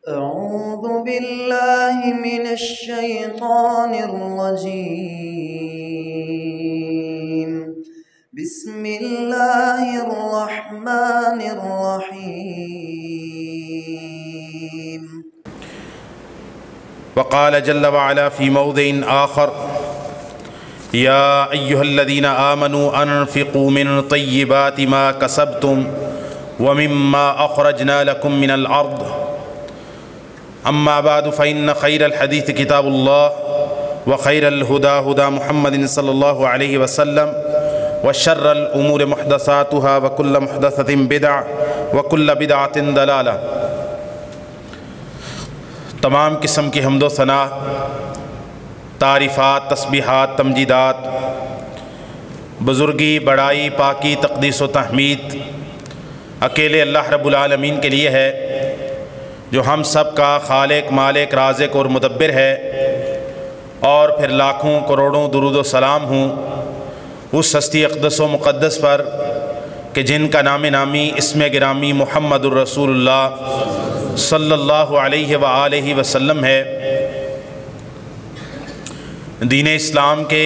أعوذ بالله من الشيطان الرجيم. بسم الله الرحمن الرحيم. وقال جل وعلا في موضع آخر: يا أيها الذين آمنوا أنفقوا من طيبات ما كسبتم ومما أخرجنا لكم من الأرض أما بعد فإن خير الحديث كتاب الله وخير الهدى هدى محمد صلى الله عليه وسلم وشر الأمور محدثاتها وكل محدثة بدعة وكل بدعة ضلالة۔ تمام قسم کی حمد و ثنا، تعریفات، تسبیحات، تمجیدات، بزرگی، بڑائی، پاکی، تقدیس و تحمید اکیلے اللہ رب العالمین کے لیے ہے، جو ہم سب کا خالق، مالک، رازق اور مدبر ہے، اور پھر لاکھوں کروڑوں درود و سلام ہوں اس ہستی اقدس و مقدس پر کہ جن کا نام نامی، اسم گرامی محمد الرسول اللہ صلی اللہ علیہ وآلہ وسلم ہے۔ دین اسلام کے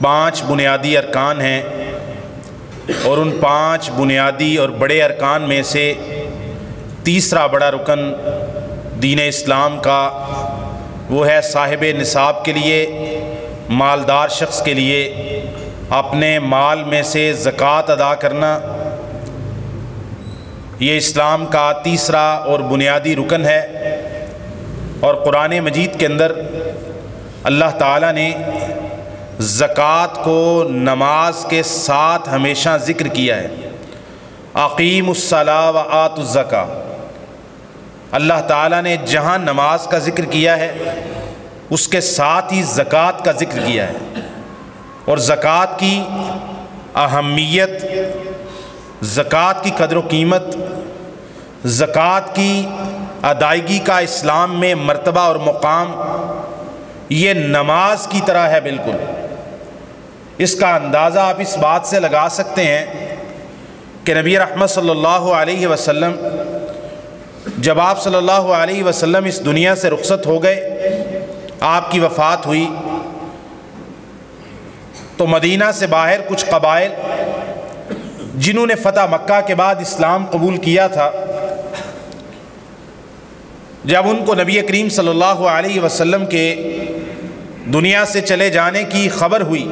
5 بنیادی ارکان ہیں، اور ان 5 بنیادی اور بڑے ارکان میں سے تیسرا بڑا رکن دین اسلام کا وہ ہے صاحب نصاب کے لیے، مالدار شخص کے لیے اپنے مال میں سے زکوٰۃ ادا کرنا۔ یہ اسلام کا تیسرا اور بنیادی رکن ہے، اور قرآن مجید کے اندر اللہ تعالیٰ نے زکوٰۃ کو نماز کے ساتھ ہمیشہ ذکر کیا ہے۔ اقیموا الصلاۃ وآتوا الزکاۃ۔ اللہ تعالیٰ نے جہاں نماز کا ذکر کیا ہے اس کے ساتھ ہی زکوٰۃ کا ذکر کیا ہے، اور زکوٰۃ کی اہمیت، زکوٰۃ کی قدر و قیمت، زکوٰۃ کی ادائیگی کا اسلام میں مرتبہ اور مقام یہ نماز کی طرح ہے بالکل۔ اس کا اندازہ آپ اس بات سے لگا سکتے ہیں کہ نبی رحمت صلی اللہ علیہ وسلم جب آپ صلی اللہ علیہ وسلم اس دنیا سے رخصت ہو گئے، آپ کی وفات ہوئی، تو مدینہ سے باہر کچھ قبائل جنہوں نے فتح مکہ کے بعد اسلام قبول کیا تھا، جب ان کو نبی کریم صلی اللہ علیہ وسلم کے دنیا سے چلے جانے کی خبر ہوئی،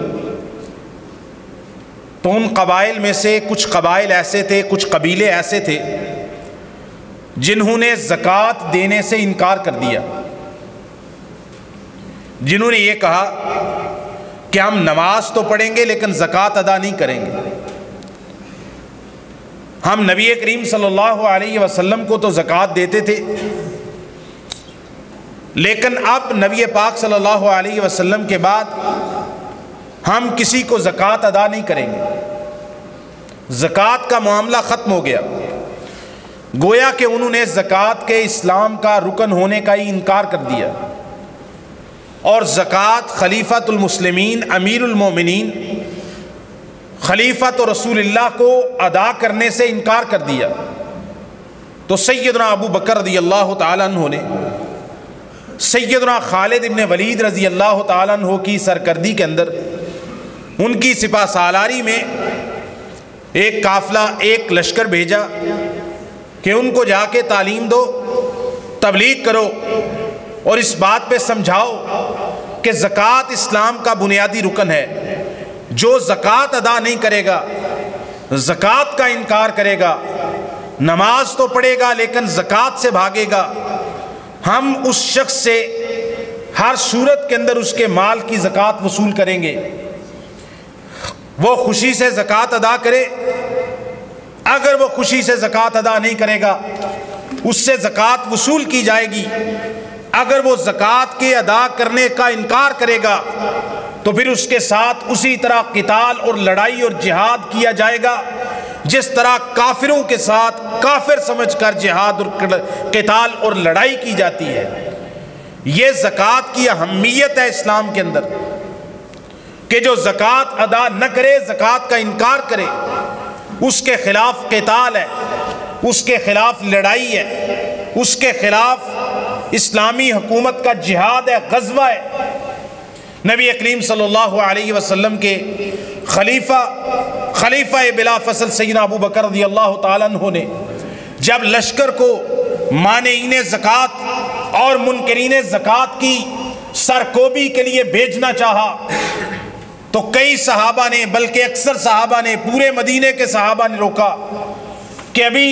تو ان قبائل میں سے کچھ قبائل ایسے تھے، کچھ قبیلے ایسے تھے جنہوں نے زکوٰۃ دینے سے انکار کر دیا، جنہوں نے یہ کہا کہ ہم نماز تو پڑھیں گے لیکن زکوٰۃ ادا نہیں کریں گے۔ ہم نبی کریم صلی اللہ علیہ وسلم کو تو زکوٰۃ دیتے تھے، لیکن اب نبی پاک صلی اللہ علیہ وسلم کے بعد ہم کسی کو زکوٰۃ ادا نہیں کریں گے۔ زکوٰۃ کا معاملہ ختم ہو گیا، گویا کہ انہوں نے زکوٰۃ کے اسلام کا رکن ہونے کا ہی انکار کر دیا، اور زکوٰۃ خلیفۃ المسلمین، امیر المومنین، خلیفۃ رسول اللہ کو ادا کرنے سے انکار کر دیا۔ تو سیدنا ابو بکر رضی اللہ تعالیٰ عنہ نے سیدنا خالد ابن ولید رضی اللہ تعالیٰ عنہ کی سرکردی کے اندر ان کی سپہ سالاری میں ایک قافلہ، ایک لشکر بھیجا کہ ان کو جا کے تعلیم دو، تبلیغ کرو، اور اس بات پہ سمجھاؤ کہ زکوٰۃ اسلام کا بنیادی رکن ہے۔ جو زکوٰۃ ادا نہیں کرے گا، زکوٰۃ کا انکار کرے گا، نماز تو پڑھے گا لیکن زکوٰۃ سے بھاگے گا، ہم اس شخص سے ہر صورت کے اندر اس کے مال کی زکوٰۃ وصول کریں گے۔ وہ خوشی سے زکوٰۃ ادا کرے، اگر وہ خوشی سے زکوٰۃ ادا نہیں کرے گا اس سے زکوٰۃ وصول کی جائے گی، اگر وہ زکوٰۃ کے ادا کرنے کا انکار کرے گا تو پھر اس کے ساتھ اسی طرح قتال اور لڑائی اور جہاد کیا جائے گا جس طرح کافروں کے ساتھ کافر سمجھ کر جہاد اور قتال اور لڑائی کی جاتی ہے۔ یہ زکوٰۃ کی اہمیت ہے اسلام کے اندر کہ جو زکوٰۃ ادا نہ کرے، زکوٰۃ کا انکار کرے، اس کے خلاف قتال ہے، اس کے خلاف لڑائی ہے، اس کے خلاف اسلامی حکومت کا جہاد ہے، غزوہ ہے۔ نبی کریم صلی اللہ علیہ وسلم کے خلیفہ بلا فصل سیدنا ابو بکر رضی اللہ تعالیٰ عنہ نے جب لشکر کو مانعین زکوٰۃ اور منکرین زکوٰۃ کی سرکوبی کے لیے بھیجنا چاہا تو کئی صحابہ نے، بلکہ اکثر صحابہ نے، پورے مدینے کے صحابہ نے روکا کہ ابھی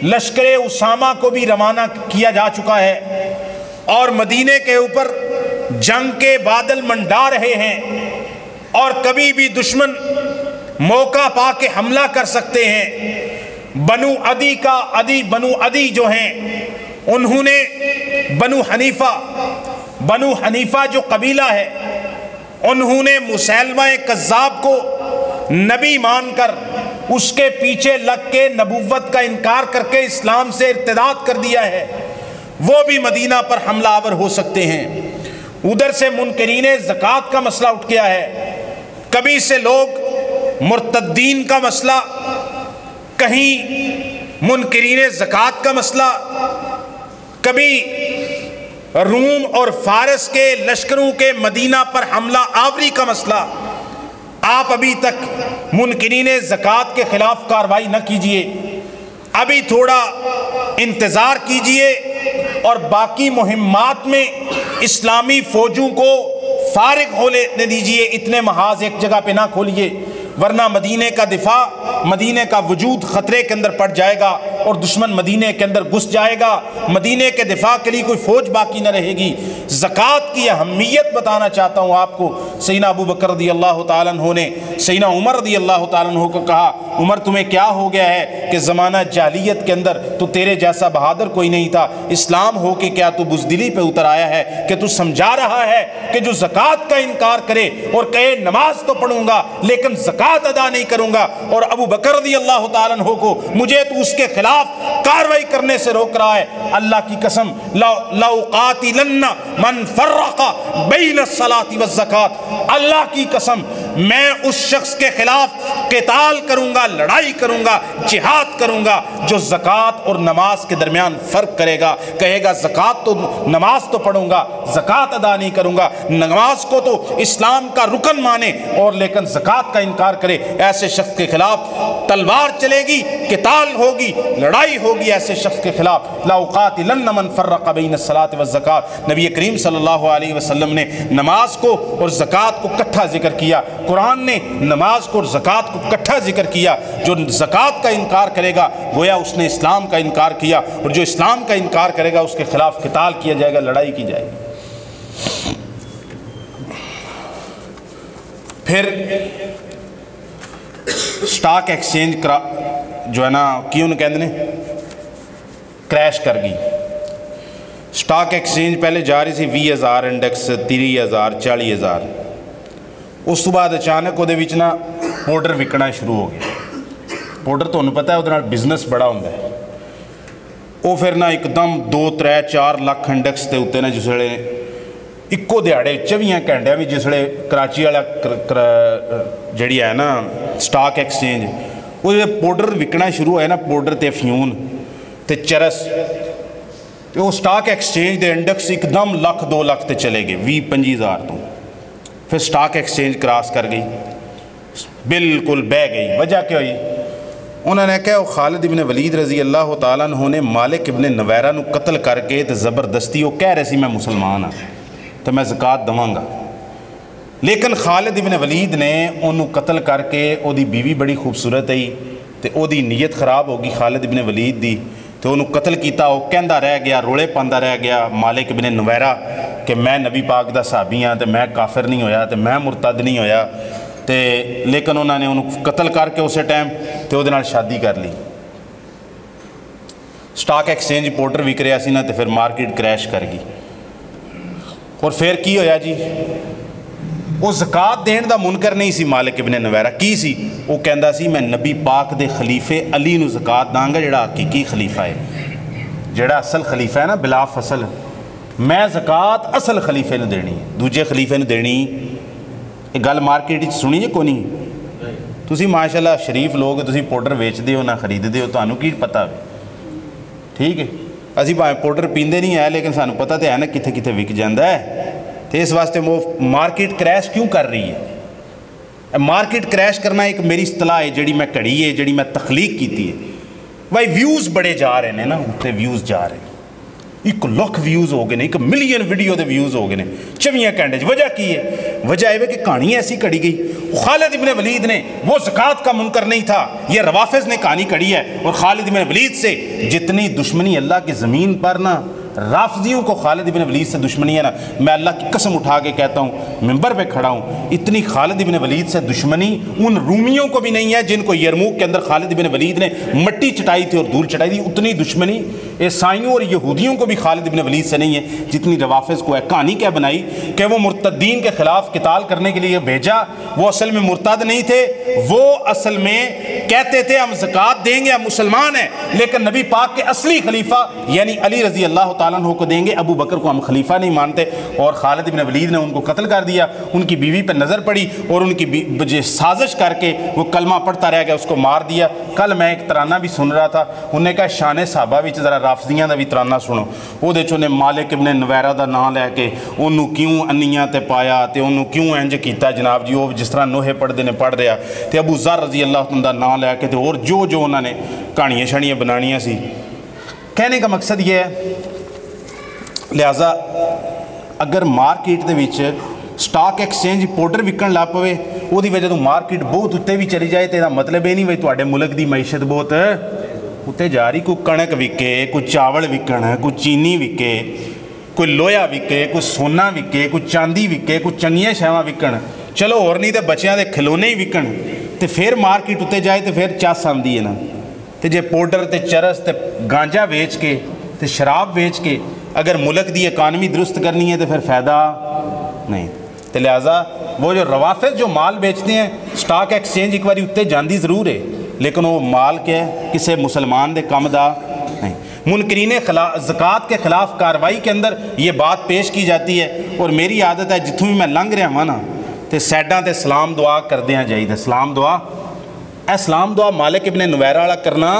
لشکر اسامہ کو بھی روانہ کیا جا چکا ہے اور مدینے کے اوپر جنگ کے بادل منڈا رہے ہیں اور کبھی بھی دشمن موقع پا کے حملہ کر سکتے ہیں۔ بنو عدی جو ہیں انہوں نے بنو حنیفہ جو قبیلہ ہے انہوں نے مسیلمہ کذاب کو نبی مان کر اس کے پیچھے لگ کے نبوت کا انکار کر کے اسلام سے ارتداد کر دیا ہے، وہ بھی مدینہ پر حملہ آور ہو سکتے ہیں۔ ادھر سے منکرین زکوٰۃ کا مسئلہ اٹھ گیا ہے، کبھی سے لوگ مرتدین کا مسئلہ، کہیں منکرین زکوٰۃ کا مسئلہ، کبھی روم اور فارس کے لشکروں کے مدینہ پر حملہ آوری کا مسئلہ۔ آپ ابھی تک منکرین زکوٰۃ کے خلاف کارروائی نہ کیجئے، ابھی تھوڑا انتظار کیجئے اور باقی مہمات میں اسلامی فوجوں کو فارغ ہونے دیجئے، اتنے محاذ ایک جگہ پہ نہ کھولیے، ورنہ مدینے کا دفاع، مدینے کا وجود خطرے کے اندر پڑ جائے گا اور دشمن مدینے کے اندر گھس جائے گا، مدینے کے دفاع کے لیے کوئی فوج باقی نہ رہے گی۔ زکوٰۃ کی اہمیت بتانا چاہتا ہوں آپ کو۔ سیدنا ابو بکر رضی اللہ تعالیٰ عنہ نے سیدنا عمر رضی اللہ تعالیٰ عنہ کو کہا، عمر تمہیں کیا ہو گیا ہے کہ زمانہ جاہلیت کے اندر تو تیرے جیسا بہادر کوئی نہیں تھا، اسلام ہو کے کیا تو بزدلی پہ اتر آیا ہے کہ تو سمجھا رہا ہے کہ جو زکوٰۃ کا انکار کرے اور کہے نماز تو پڑھوں گا لیکن زکوٰۃ ادا نہیں کروں گا، اور ابو بکر رضی اللہ تعالیٰ عنہ کو مجھے تو اس کے خلاف کاروائی کرنے سے روک رہا ہے۔ اللہ کی قسم، لَأُقَاتِلَنَّ مَنْ فَرَّقَ بَيْنَ الصَّلَاةِ وَالزَّكَاةِ، اللہ کی قسم میں اس شخص کے خلاف قتال کروں گا، لڑائی کروں گا، جہاد کروں گا جو زکوٰۃ اور نماز کے درمیان فرق کرے گا، کہے گا زکوٰۃ تو نماز تو پڑھوں گا، زکوٰۃ ادا نہیں کروں گا، نماز کو تو اسلام کا رکن مانے اور لیکن زکوٰۃ کا انکار کرے، ایسے شخص کے خلاف تلوار چلے گی، قتال ہوگی، لڑائی ہوگی ایسے شخص کے خلاف۔ لَأُقَاتِلَنَّ مَنْ فَرَّقَ بَيْنَ الصَّلَاةِ وَالزَّكَاةِ، نبی کریم صلی اللہ علیہ وسلم نے نماز کو اور زکوٰۃ کو اکٹھا ذکر کیا، قرآن نے نماز کو اور زکوٰۃ کو اکٹھا ذکر کیا۔ جو زکوٰۃ کا انکار کرے گا گویا اس نے اسلام کا انکار کیا، اور جو اسلام کا انکار کرے گا اس کے خلاف قتال کیا جائے گا، لڑائی کی جائے گی۔ پھر سٹاک ایکسچینج جو ہے نا کیوں کہندے نے کریش کر گئی۔ سٹاک ایکسچینج پہلے جا رہی سی 20,000 انڈیکس 30,000 40,000، اس تو بعد اچانک وہ پاؤڈر وکنا شروع ہو گیا۔ پاؤڈر تمہیں پتہ ہے وہ بزنس بڑا ہوتا ہے، وہ پھر نہ ایک دم 2 3 4 لاکھ انڈیکس کے اتنے جس ویلے ایکو دیہڑے 24 گھنٹے بھی جس ویلے کراچی والا جڑی ہے نا سٹاک ایکسچینج وہ پاؤڈر وکنا شروع ہوئے نا، پاؤڈر تے افیون تے چرس، تو وہ سٹاک ایکسچینج دے انڈیکس ایک دم 1 2 لاکھ تے چلے گئے 20-25 ہزار تو۔ پھر سٹاک ایکسچینج کراس کر گئی، بالکل بہ گئی۔ وجہ کیا ہوئی؟ انہوں نے کہا وہ خالد ابن ولید رضی اللہ تعالیٰ عنہ نے مالک ابن نویرہ نو قتل کر کے تے زبردستی وہ کہہ رہے سی میں مسلمان ہاں تو میں زکوٰۃ دواں گا، لیکن خالد ابن ولید نے انہوں قتل کر کے او دی بیوی بڑی خوبصورت ہے تے او دی نیت خراب ہوگی خالد ابن ولید دی، تو انہوں قتل کیتا، وہ کہندہ رہ گیا، رولے پاندہ رہ گیا مالک ابن نویرہ کہ میں نبی پاک دا صحابی ہاں تے میں کافر نہیں ہویا تے میں مرتد نہیں ہویا تے، لیکن انہوں نے انہوں قتل کر کے اسے ٹائم تے وہ دے نال شادی کر لی۔ سٹاک ایکسچینج پاؤڈر وک رہا سی نا تے پھر مارکیٹ کریش کر گئی، اور پھر کی ہویا جی؟ وہ زکوٰۃ دین دا منکر نہیں سی مالک ابن نویرہ، کی سی؟ وہ کہندا سی میں نبی پاک دے خلیفے علی نو زکوٰۃ داں گا جڑا حقیقی خلیفہ ہے، جڑا اصل خلیفہ ہے نا بلا فصل، میں زکوٰۃ اصل خلیفے نو دینی ہے، دوجے خلیفے نو دینی۔ یہ گل مارکیٹ سنی جے کو نہیں؟ تسی ماشاءاللہ شریف لوگ، تسی پاؤڈر ویچ دے ہو نہ خرید دے ہو، تانوں کی پتہ ہے؟ ٹھیک ہے، اسی بھاویں پاؤڈر پیندے نہیں ہے لیکن سانوں پتہ تو ہے نا کتنے کتنے وک جاتا ہے. تو اس واسطے وہ مارکیٹ کریش کیوں کر رہی ہے؟ مارکیٹ کریش کرنا ایک میری اصطلاح ہے جڑی میں کڑی ہے جڑی میں تخلیق کی ہے. بھائی ویوز بڑے جا رہے ہیں نا اتنے ویوز جا رہے ہیں. 1 لاکھ ویوز ہو گئے ہیں, 1 ملین ویڈیو دے ویوز ہو گئے ہیں 24 گھنٹے. وجہ کی ہے؟ وجہ ہے کہ کہانی ایسی کڑی گئی. خالد ابن ولید نے وہ زکوٰۃ کا منکر نہیں تھا, یہ روافظ نے کہانی کڑی ہے. اور خالد ابن ولید سے جتنی دشمنی اللہ کی زمین پر نا رافضیوں کو خالد ابن ولید سے دشمنی ہے نا, میں اللہ کی قسم اٹھا کے کہتا ہوں, ممبر پہ کھڑا ہوں, اتنی خالد ابن ولید سے دشمنی ان رومیوں کو بھی نہیں ہے جن کو یرموک کے اندر خالد ابن ولید نے مٹی چٹائی تھی اور دھول چٹائی تھی. اتنی دشمنی عیسائیوں اور یہودیوں کو بھی خالد ابن ولید سے نہیں ہے جتنی روافظ کو ہے. کہانی کیا بنائی کہ وہ مرتدین کے خلاف قتال کرنے کے لیے بھیجا. وہ اصل میں مرتد نہیں تھے, وہ اصل میں کہتے تھے ہم زکوٰۃ دیں گے, ہم مسلمان ہیں, لیکن نبی پاک کے اصلی خلیفہ یعنی علی رضی اللہ تعالیٰ عنہ کو دیں گے, ابو بکر کو ہم خلیفہ نہیں مانتے. اور خالد ابن ولید نے ان کو قتل کر دیا. ان کی بیوی پہ نظر پڑی اور ان کی سازش کر کے وہ کلمہ پڑھتا رہ گیا, اس کو مار دیا. کل میں ایک ترانہ بھی سن رہا تھا, انہوں نے کہا شان صحابہ وچ ذرا رافضیاں دا بھی ترانہ سنو. وہ دے چونے مالک ابن نویرہ دا نام لے کے انہوں کیوں انیاں تے پایا تے انہوں کیوں انج کیتا جناب جی, وہ جس طرح نوحے پڑھ دینے پڑھ رہا تے ابو ذر رضی اللہ عنہ دا نام لے کے تے اور جو انہوں نے کہانیاں شانیاں بنانیاں سی. کہنے کا مقصد یہ ہے, لہٰذا اگر مارکیٹ دے وچ سٹاک ایکسچینج پاؤڈر وکن لگ پوے وہ دی وجہ تو مارکیٹ بہت اتنے بھی چلی جائے تو یہ مطلب یہ نہیں بھائی تواڈے ملک دی معیشت بہت اتنے جا رہی. کوئی کنک وکے, کوئی چاول وکن, کوئی چینی وکے, کوئی لویا وکے, کوئی سونا وکے, کوئی چاندی وکے, کوئی چنگیاں شیواں وکن, چلو اور نہیں تو بچیاں دے کھلونے ہی وکن, تو پھر مارکیٹ اتنے جائے تو پھر چس آتی ہے نا. تو جے پاؤڈر تے چرس تے گانجا ویچ کے تے شراب ویچ کے اگر ملک دی اکانومی درست کرنی ہے تو پھر فائدہ نہیں. تو لہٰذا وہ جو روافظ جو مال بیچتے ہیں سٹاک ایکسچینج ایک باری اتنے جاندی ضرور ہے لیکن وہ مال کیا ہے کسی مسلمان دے کم دا نہیں. منکرین زکوٰۃ کے خلاف کارروائی کے اندر یہ بات پیش کی جاتی ہے. اور میری عادت ہے جتوں بھی میں لنگ رہا ہوں نا تو سیڈاں تے سلام دعا کردیاں چاہیے. سلام دعا سلام دعا مالک ابن نویرہ والا کرنا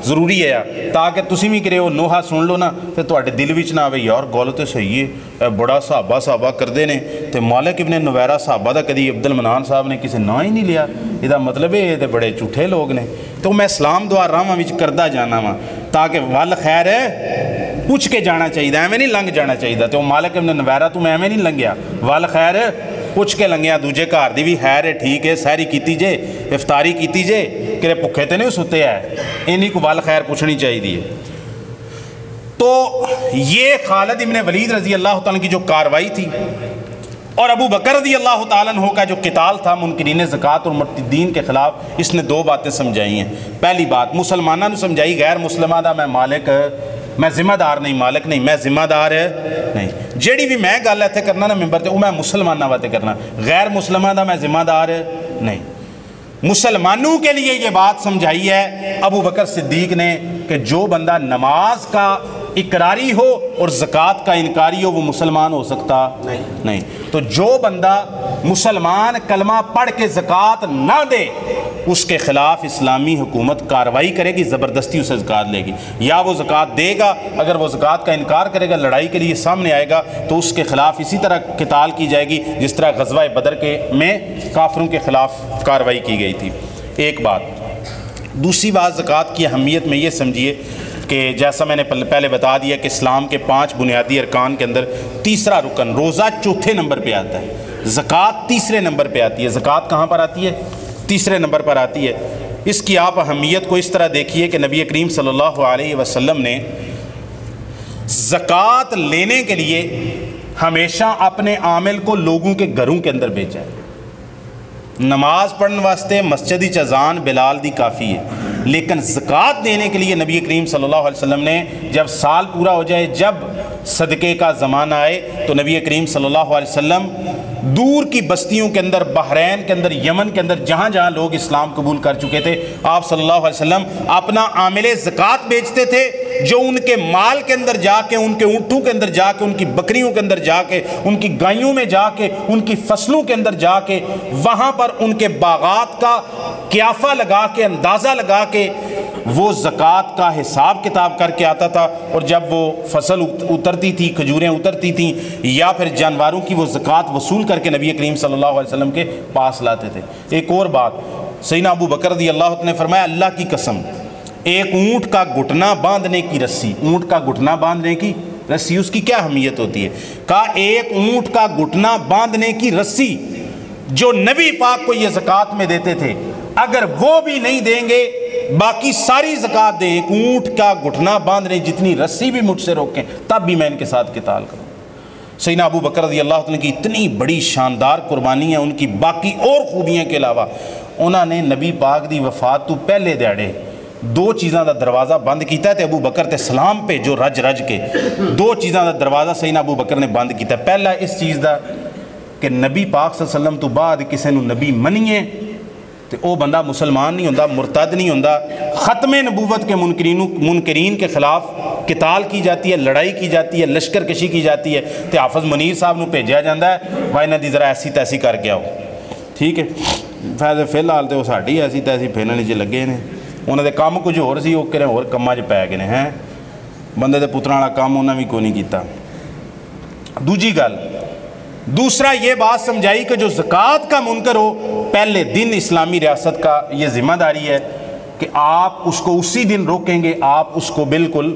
ضروری ہے تاکہ تسی بھی کرے وہ نوحہ سن لو نا تو تواڈے دل وچ نہ آوے یار گل تو صحیح ہے بڑا صحابہ کردے نے تو مالک ابن نویرہ صحابہ دا کدی عبد المنان صاحب نے کسی نا ہی نہیں لیا, یہ مطلب ہے یہ بڑے جھوٹے لوگ نے. تو میں سلام دعا راہاں وچ کردا جانا وا تاکہ ول خیر ہے پوچھ کے جانا چاہیے, ایویں نہیں لنگ جانا چاہیے. تو مالک ابن نویرہ تو میں ایویں نہیں لنگیا, ول خیر پوچھ کے لنگیا. دوجے گھر دی بھی خیر ہے ٹھیک ہے سحری کیتی جے افطاری کیتی جے کہ بھکھے تے نہیں ستے ہے, انہی کو ول خیر پوچھنی چاہیے. تو یہ خالد ابن ولید رضی اللہ تعالیٰ کی جو کاروائی تھی اور ابو بکر رضی اللہ تعالیٰ عنہ کا جو قتال تھا منکرین زکوٰۃ اور مرتدین کے خلاف, اس نے 2 باتیں سمجھائی ہیں. پہلی بات مسلمانوں نے سمجھائی غیر مسلمہ دا میں مالک میں ذمہ دار نہیں, مالک نہیں میں ذمہ دار نہیں. جیڑی بھی میں گل ایتھے کرنا نا ممبر تے وہ میں مسلمانوں واسطے کرنا, غیر مسلمہ دا میں ذمہ دار نہیں. مسلمانوں کے لیے یہ بات سمجھائی ہے ابو بکر صدیق نے کہ جو بندہ نماز کا اقراری ہو اور زکوٰۃ کا انکاری ہو وہ مسلمان ہو سکتا نہیں. تو جو بندہ مسلمان کلمہ پڑھ کے زکوٰۃ نہ دے اس کے خلاف اسلامی حکومت کارروائی کرے گی, زبردستی اسے زکوٰۃ لے گی. یا وہ زکوٰۃ دے گا, اگر وہ زکوٰۃ کا انکار کرے گا لڑائی کے لیے سامنے آئے گا تو اس کے خلاف اسی طرح قتال کی جائے گی جس طرح غزوہ بدر کے میں کافروں کے خلاف کارروائی کی گئی تھی. ایک بات. دوسری بات زکوٰۃ کی اہمیت میں یہ سمجھیے کہ جیسا میں نے پہلے بتا دیا کہ اسلام کے 5 بنیادی ارکان کے اندر تیسرا رکن روزہ چوتھے نمبر پہ آتا ہے, زکوٰۃ تیسرے نمبر پہ آتی ہے. زکوٰۃ کہاں پر آتی ہے؟ تیسرے نمبر پر آتی ہے. اس کی آپ اہمیت کو اس طرح دیکھیے کہ نبی کریم صلی اللہ علیہ وسلم نے زکوٰۃ لینے کے لیے ہمیشہ اپنے عامل کو لوگوں کے گھروں کے اندر بھیجا ہے. نماز پڑھنے واسطے مسجد اذان بلال دی کافی ہے, لیکن زکوٰۃ دینے کے لیے نبی کریم صلی اللہ علیہ وسلم نے جب سال پورا ہو جائے, جب صدقے کا زمانہ آئے تو نبی کریم صلی اللہ علیہ وسلم دور کی بستیوں کے اندر, بحرین کے اندر, یمن کے اندر, جہاں جہاں لوگ اسلام قبول کر چکے تھے, آپ صلی اللہ علیہ وسلم اپنا عامل زکوٰۃ بیچتے تھے جو ان کے مال کے اندر جا کے، ان کے اونٹوں کے اندر جا کے، ان کی بکریوں کے اندر جا کے، ان کی گائیوں میں جا کے، ان کی فصلوں کے اندر جا کے، وہاں پر ان کے باغات کا قیافہ لگا کے، اندازہ لگا کے وہ زکوٰۃ کا حساب کتاب کر کے آتا تھا، اور جب وہ فصل اترتی تھی، کھجوریں اترتی تھیں یا پھر جانوروں کی وہ زکوٰۃ وصول کر کے نبی کریم صلی اللہ علیہ وسلم کے پاس لاتے تھے۔ ایک اور بات سیدنا ابو بکر رضی اللہ عنہ نے فرمایا، اللہ کی قسم، ایک اونٹ کا گھٹنا باندھنے کی رسی، اونٹ کا گھٹنا باندھنے کی رسی، اس کی کیا اہمیت ہوتی ہے؟ کہا ایک اونٹ کا گھٹنا باندھنے کی رسی جو نبی پاک کو یہ زکوٰۃ میں دیتے تھے، اگر وہ بھی نہیں دیں گے باقی ساری زکوٰۃ دیں، ایک اونٹ کا گھٹنا باندھنے جتنی رسی بھی مجھ سے روکیں تب بھی میں ان کے ساتھ قتال کروں۔ سیدنا ابو بکر رضی اللہ عنہ کی اتنی بڑی شاندار قربانی ہے، ان کی باقی اور خوبیاں کے علاوہ انہوں نے نبی پاک دی وفات تو پہلے دیہڑے دو چیزاں دا دروازہ بند کیتا ہے تے ابو بکر تے سلام پہ جو رج رج کے دو چیزاں دا دروازہ سیدنا ابو بکر نے بند کیتا ہے۔ پہلا اس چیز دا کہ نبی پاک صلی اللہ علیہ وسلم تو بعد کسے نو نبی منیے تے او بندہ مسلمان نہیں ہوندا، مرتد نہیں ہوندا، ختم نبوت کے منکرین کے خلاف قتال کی جاتی ہے، لڑائی کی جاتی ہے، لشکر کشی کی جاتی ہے، تے حافظ منیر صاحب نو بھیجا جاتا ہے بھائی انہاں دی ذرا ایسی تیسی کر کے آؤ، ٹھیک ہے۔ فی الحال تے وہ ساڈی ایسی تیسی پھیرنے چ لگے نے، انہاں دے کام کچھ ہور سی، او کرے ہور کماں چ پے گئے نے، ہیں بندے دے پتراں والا کام انہاں بھی کوئی نہیں کیتا۔ دوجی گل، دوسرا یہ بات سمجھائی کہ جو زکوٰۃ کا منکر ہو، پہلے دن اسلامی ریاست کا یہ ذمہ داری ہے کہ آپ اس کو اسی دن روکیں گے، آپ اس کو بالکل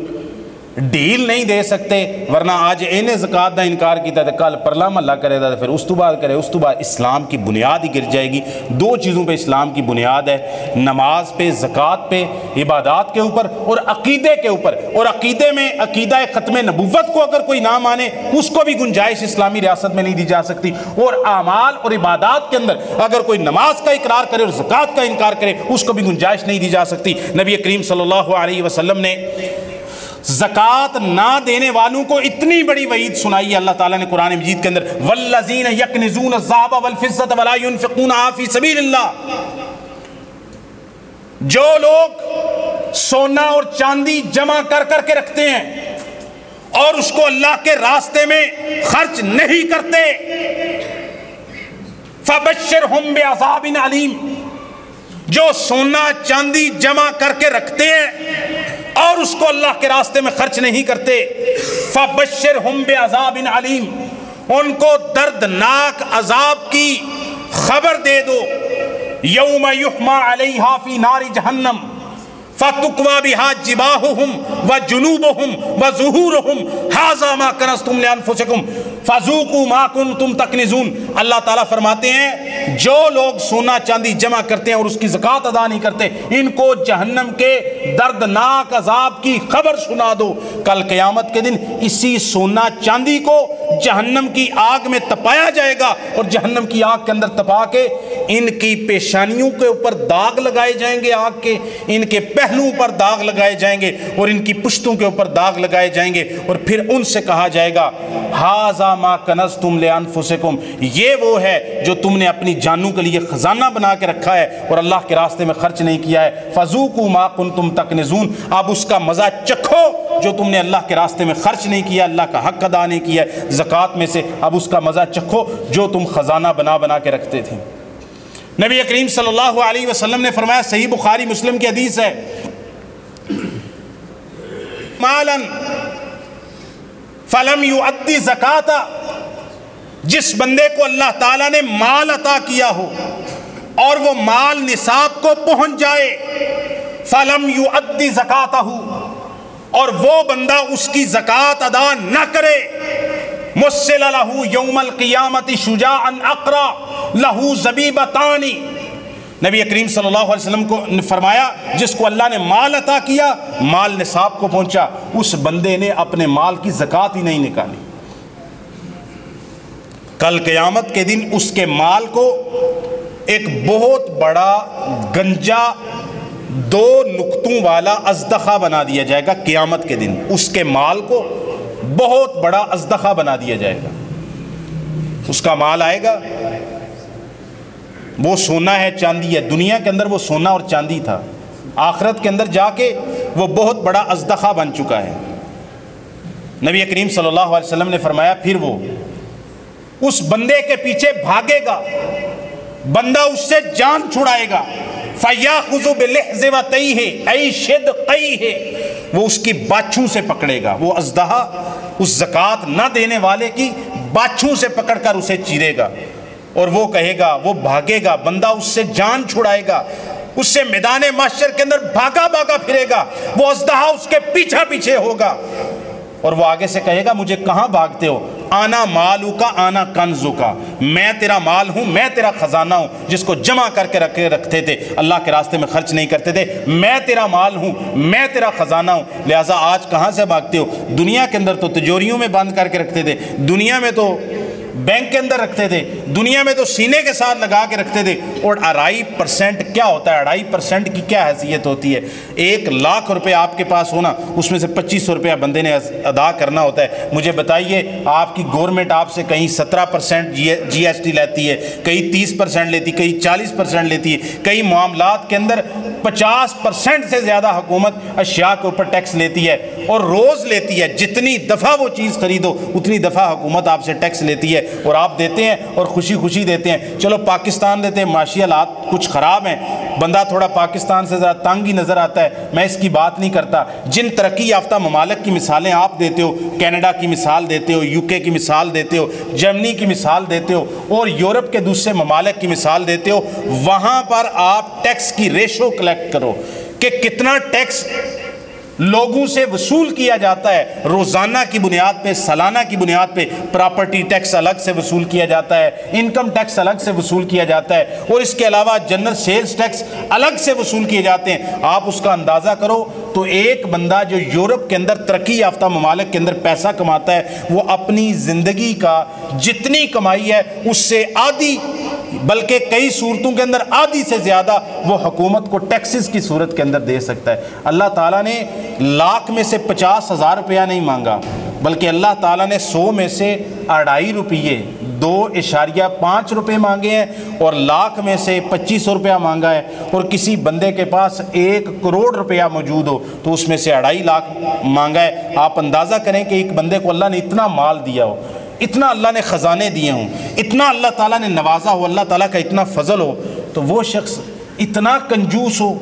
ڈھیل نہیں دے سکتے، ورنہ آج انہیں زکوٰۃ دا انکار کیتا ہے کل پرلا محلہ کرے گا، پھر اس تو بعد کرے، اس تو بعد اسلام کی بنیاد ہی گر جائے گی۔ دو چیزوں پہ اسلام کی بنیاد ہے، نماز پہ، زکوٰۃ پہ، عبادات کے اوپر اور عقیدے کے اوپر، اور عقیدے میں عقیدہ ختم نبوت کو اگر کوئی نہ مانے اس کو بھی گنجائش اسلامی ریاست میں نہیں دی جا سکتی، اور اعمال اور عبادات کے اندر اگر کوئی نماز کا اقرار کرے اور زکوٰۃ کا انکار کرے اس کو بھی گنجائش نہیں دی جا سکتی۔ نبی کریم صلی اللہ علیہ وسلم نے زکوٰۃ نہ دینے والوں کو اتنی بڑی وعید سنائی ہے اللہ تعالیٰ نے قرآن مجید کے اندر، والذین یکنزون الذھب والفضة ولا ينفقونها فی سبیل اللہ، جو لوگ سونا اور چاندی جمع کر کر کے رکھتے ہیں اور اس کو اللہ کے راستے میں خرچ نہیں کرتے، فبشرہم بعذاب علیم، جو سونا چاندی جمع کر کے رکھتے ہیں اور اس کو اللہ کے راستے میں خرچ نہیں کرتے، فبشرہم بعذاب علیم، ان کو دردناک عذاب کی خبر دے دو، یوم یحما علیہا فی نار جہنم فتکوی بہا جباہہم وجنوبہم وظہورہم ھذا ما کنزتم لانفسکم فذوقوا ما کنتم تکنزون۔ اللہ تعالیٰ فرماتے ہیں جو لوگ سونا چاندی جمع کرتے ہیں اور اس کی زکوٰۃ ادا نہیں کرتے، ان کو جہنم کے دردناک عذاب کی خبر سنا دو۔ کل قیامت کے دن اسی سونا چاندی کو جہنم کی آگ میں تپایا جائے گا، اور جہنم کی آگ کے اندر تپا کے ان کی پیشانیوں کے اوپر داغ لگائے جائیں گے آگ کے، ان کے پہلوؤں پر داغ لگائے جائیں گے اور ان کی پشتوں کے اوپر داغ لگائے جائیں گے، اور پھر ان سے کہا جائے گا ھذا ما کنزتم لانفسکم، یہ وہ ہے جو تم نے اپنی جانوں کے لیے خزانہ بنا کے رکھا ہے اور اللہ کے راستے میں خرچ نہیں کیا ہے، فذوقوا ما کنتم تکنزون، اب اس کا مزہ چکھو جو تم نے اللہ کے راستے میں خرچ نہیں کیا، اللہ کا حق ادا نہیں کیا زکوٰۃ میں سے، اب اس کا مزہ چکھو جو تم خزانہ بنا بنا کے رکھتے تھے۔ نبی کریم صلی اللہ علیہ وسلم نے فرمایا، صحیح بخاری مسلم کی حدیث ہے، مالا فلم یؤدی زکاۃ، جس بندے کو اللہ تعالیٰ نے مال عطا کیا ہو اور وہ مال نصاب کو پہنچ جائے، فلم یؤدی زکاتہ، اور وہ بندہ اس کی زکوٰۃ ادا نہ کرے، مسل لہ یوم القیامت شجاعا اقرا لہ زبیبتان، نبی کریم صلی اللہ علیہ وسلم کو فرمایا جس کو اللہ نے مال عطا کیا، مال نصاب کو پہنچا، اس بندے نے اپنے مال کی زکوٰۃ ہی نہیں نکالی، کل قیامت کے دن اس کے مال کو ایک بہت بڑا گنجا 2 نقطوں والا ازدخہ بنا دیا جائے گا۔ قیامت کے دن اس کے مال کو بہت بڑا ازدخہ بنا دیا جائے گا، اس کا مال آئے گا، وہ سونا ہے چاندی ہے، دنیا کے اندر وہ سونا اور چاندی تھا، آخرت کے اندر جا کے وہ بہت بڑا ازدخا بن چکا ہے۔ نبی کریم صلی اللہ علیہ وسلم نے فرمایا پھر وہ اس بندے کے پیچھے بھاگے گا، بندہ اس سے جان چھڑائے گا، فَيَأْخُذُ بِلِحْظِوَتَيْهِ أَيْ شِدْقَيْهِ، وہ اس کی باچھوں سے پکڑے گا، وہ ازدہا اس زکوٰۃ نہ دینے والے کی باچھوں سے پکڑ کر اسے چیرے گا، اور وہ کہے گا، وہ بھاگے گا، بندہ اس سے جان چھڑائے گا، اس سے میدان محشر کے اندر بھاگا بھاگا پھرے گا، وہ ازدہا اس کے پیچھے پیچھے ہوگا، اور وہ آگے سے کہے گا مجھے کہاں بھاگتے ہو، آنا مالو کا آنا کنزو کا، میں تیرا مال ہوں، میں تیرا خزانہ ہوں جس کو جمع کر کے رکھتے تھے، اللہ کے راستے میں خرچ نہیں کرتے تھے، میں تیرا مال ہوں، میں تیرا خزانہ ہوں، لہٰذا آج کہاں سے بھاگتے ہو؟ دنیا کے اندر تو تجوریوں میں بند کر کے رکھتے تھے، دنیا میں تو بینک کے اندر رکھتے تھے، دنیا میں تو سینے کے ساتھ لگا کے رکھتے تھے، اور 2.5% کیا ہوتا ہے؟ 2.5% کی کیا حیثیت ہوتی ہے؟ 1,00,000 روپے آپ کے پاس ہونا، اس میں سے 2500 روپیہ بندے نے ادا کرنا ہوتا ہے۔ مجھے بتائیے آپ کی گورنمنٹ آپ سے کہیں 17% جی ایس ٹی لیتی ہے، کہیں 30% لیتی ہے، کہیں 40% لیتی ہے، کئی معاملات کے اندر 50% سے زیادہ حکومت اشیاء کے اوپر ٹیکس لیتی ہے، اور روز لیتی ہے، جتنی دفعہ وہ چیز خریدو اتنی دفعہ حکومت آپ سے ٹیکس لیتی ہے، اور آپ دیتے ہیں اور خوشی خوشی دیتے ہیں۔ چلو پاکستان دیتے ہیں، معاشی حالات کچھ خراب ہیں، بندہ تھوڑا پاکستان سے ذرا تنگ ہی نظر آتا ہے، میں اس کی بات نہیں کرتا۔ جن ترقی یافتہ ممالک کی مثالیں آپ دیتے ہو، کینیڈا کی مثال دیتے ہو، UK کی مثال دیتے ہو، جرمنی کی مثال دیتے ہو، اور یورپ کے دوسرے ممالک کی مثال دیتے ہو، وہاں پر آپ ٹیکس کی ریشو کلیکٹ کرو کہ کتنا ٹیکس لوگوں سے وصول کیا جاتا ہے، روزانہ کی بنیاد پہ، سالانہ کی بنیاد پہ پراپرٹی ٹیکس الگ سے وصول کیا جاتا ہے، انکم ٹیکس الگ سے وصول کیا جاتا ہے، اور اس کے علاوہ جنرل سیلز ٹیکس الگ سے وصول کیے جاتے ہیں۔ آپ اس کا اندازہ کرو تو ایک بندہ جو یورپ کے اندر ترقی یافتہ ممالک کے اندر پیسہ کماتا ہے، وہ اپنی زندگی کا جتنی کمائی ہے اس سے آدھی، بلکہ کئی صورتوں کے اندر آدھی سے زیادہ وہ حکومت کو ٹیکسز کی صورت کے اندر دے سکتا ہے۔ اللہ تعالیٰ نے 1,00,000 میں سے 50,000 روپیہ نہیں مانگا، بلکہ اللہ تعالیٰ نے 100 میں سے 2.5 روپیے 2.5 روپے مانگے ہیں، اور 1,00,000 میں سے 2500 روپیہ مانگا ہے، اور کسی بندے کے پاس 1 کروڑ روپیہ موجود ہو تو اس میں سے 2.5 لاکھ مانگا ہے۔ آپ اندازہ کریں کہ ایک بندے کو اللہ نے اتنا مال دیا ہو، اتنا اللہ نے خزانے دیے ہوں، اتنا اللہ تعالیٰ نے نوازا ہو، اللہ تعالیٰ کا اتنا فضل ہو، تو وہ شخص اتنا کنجوس ہو،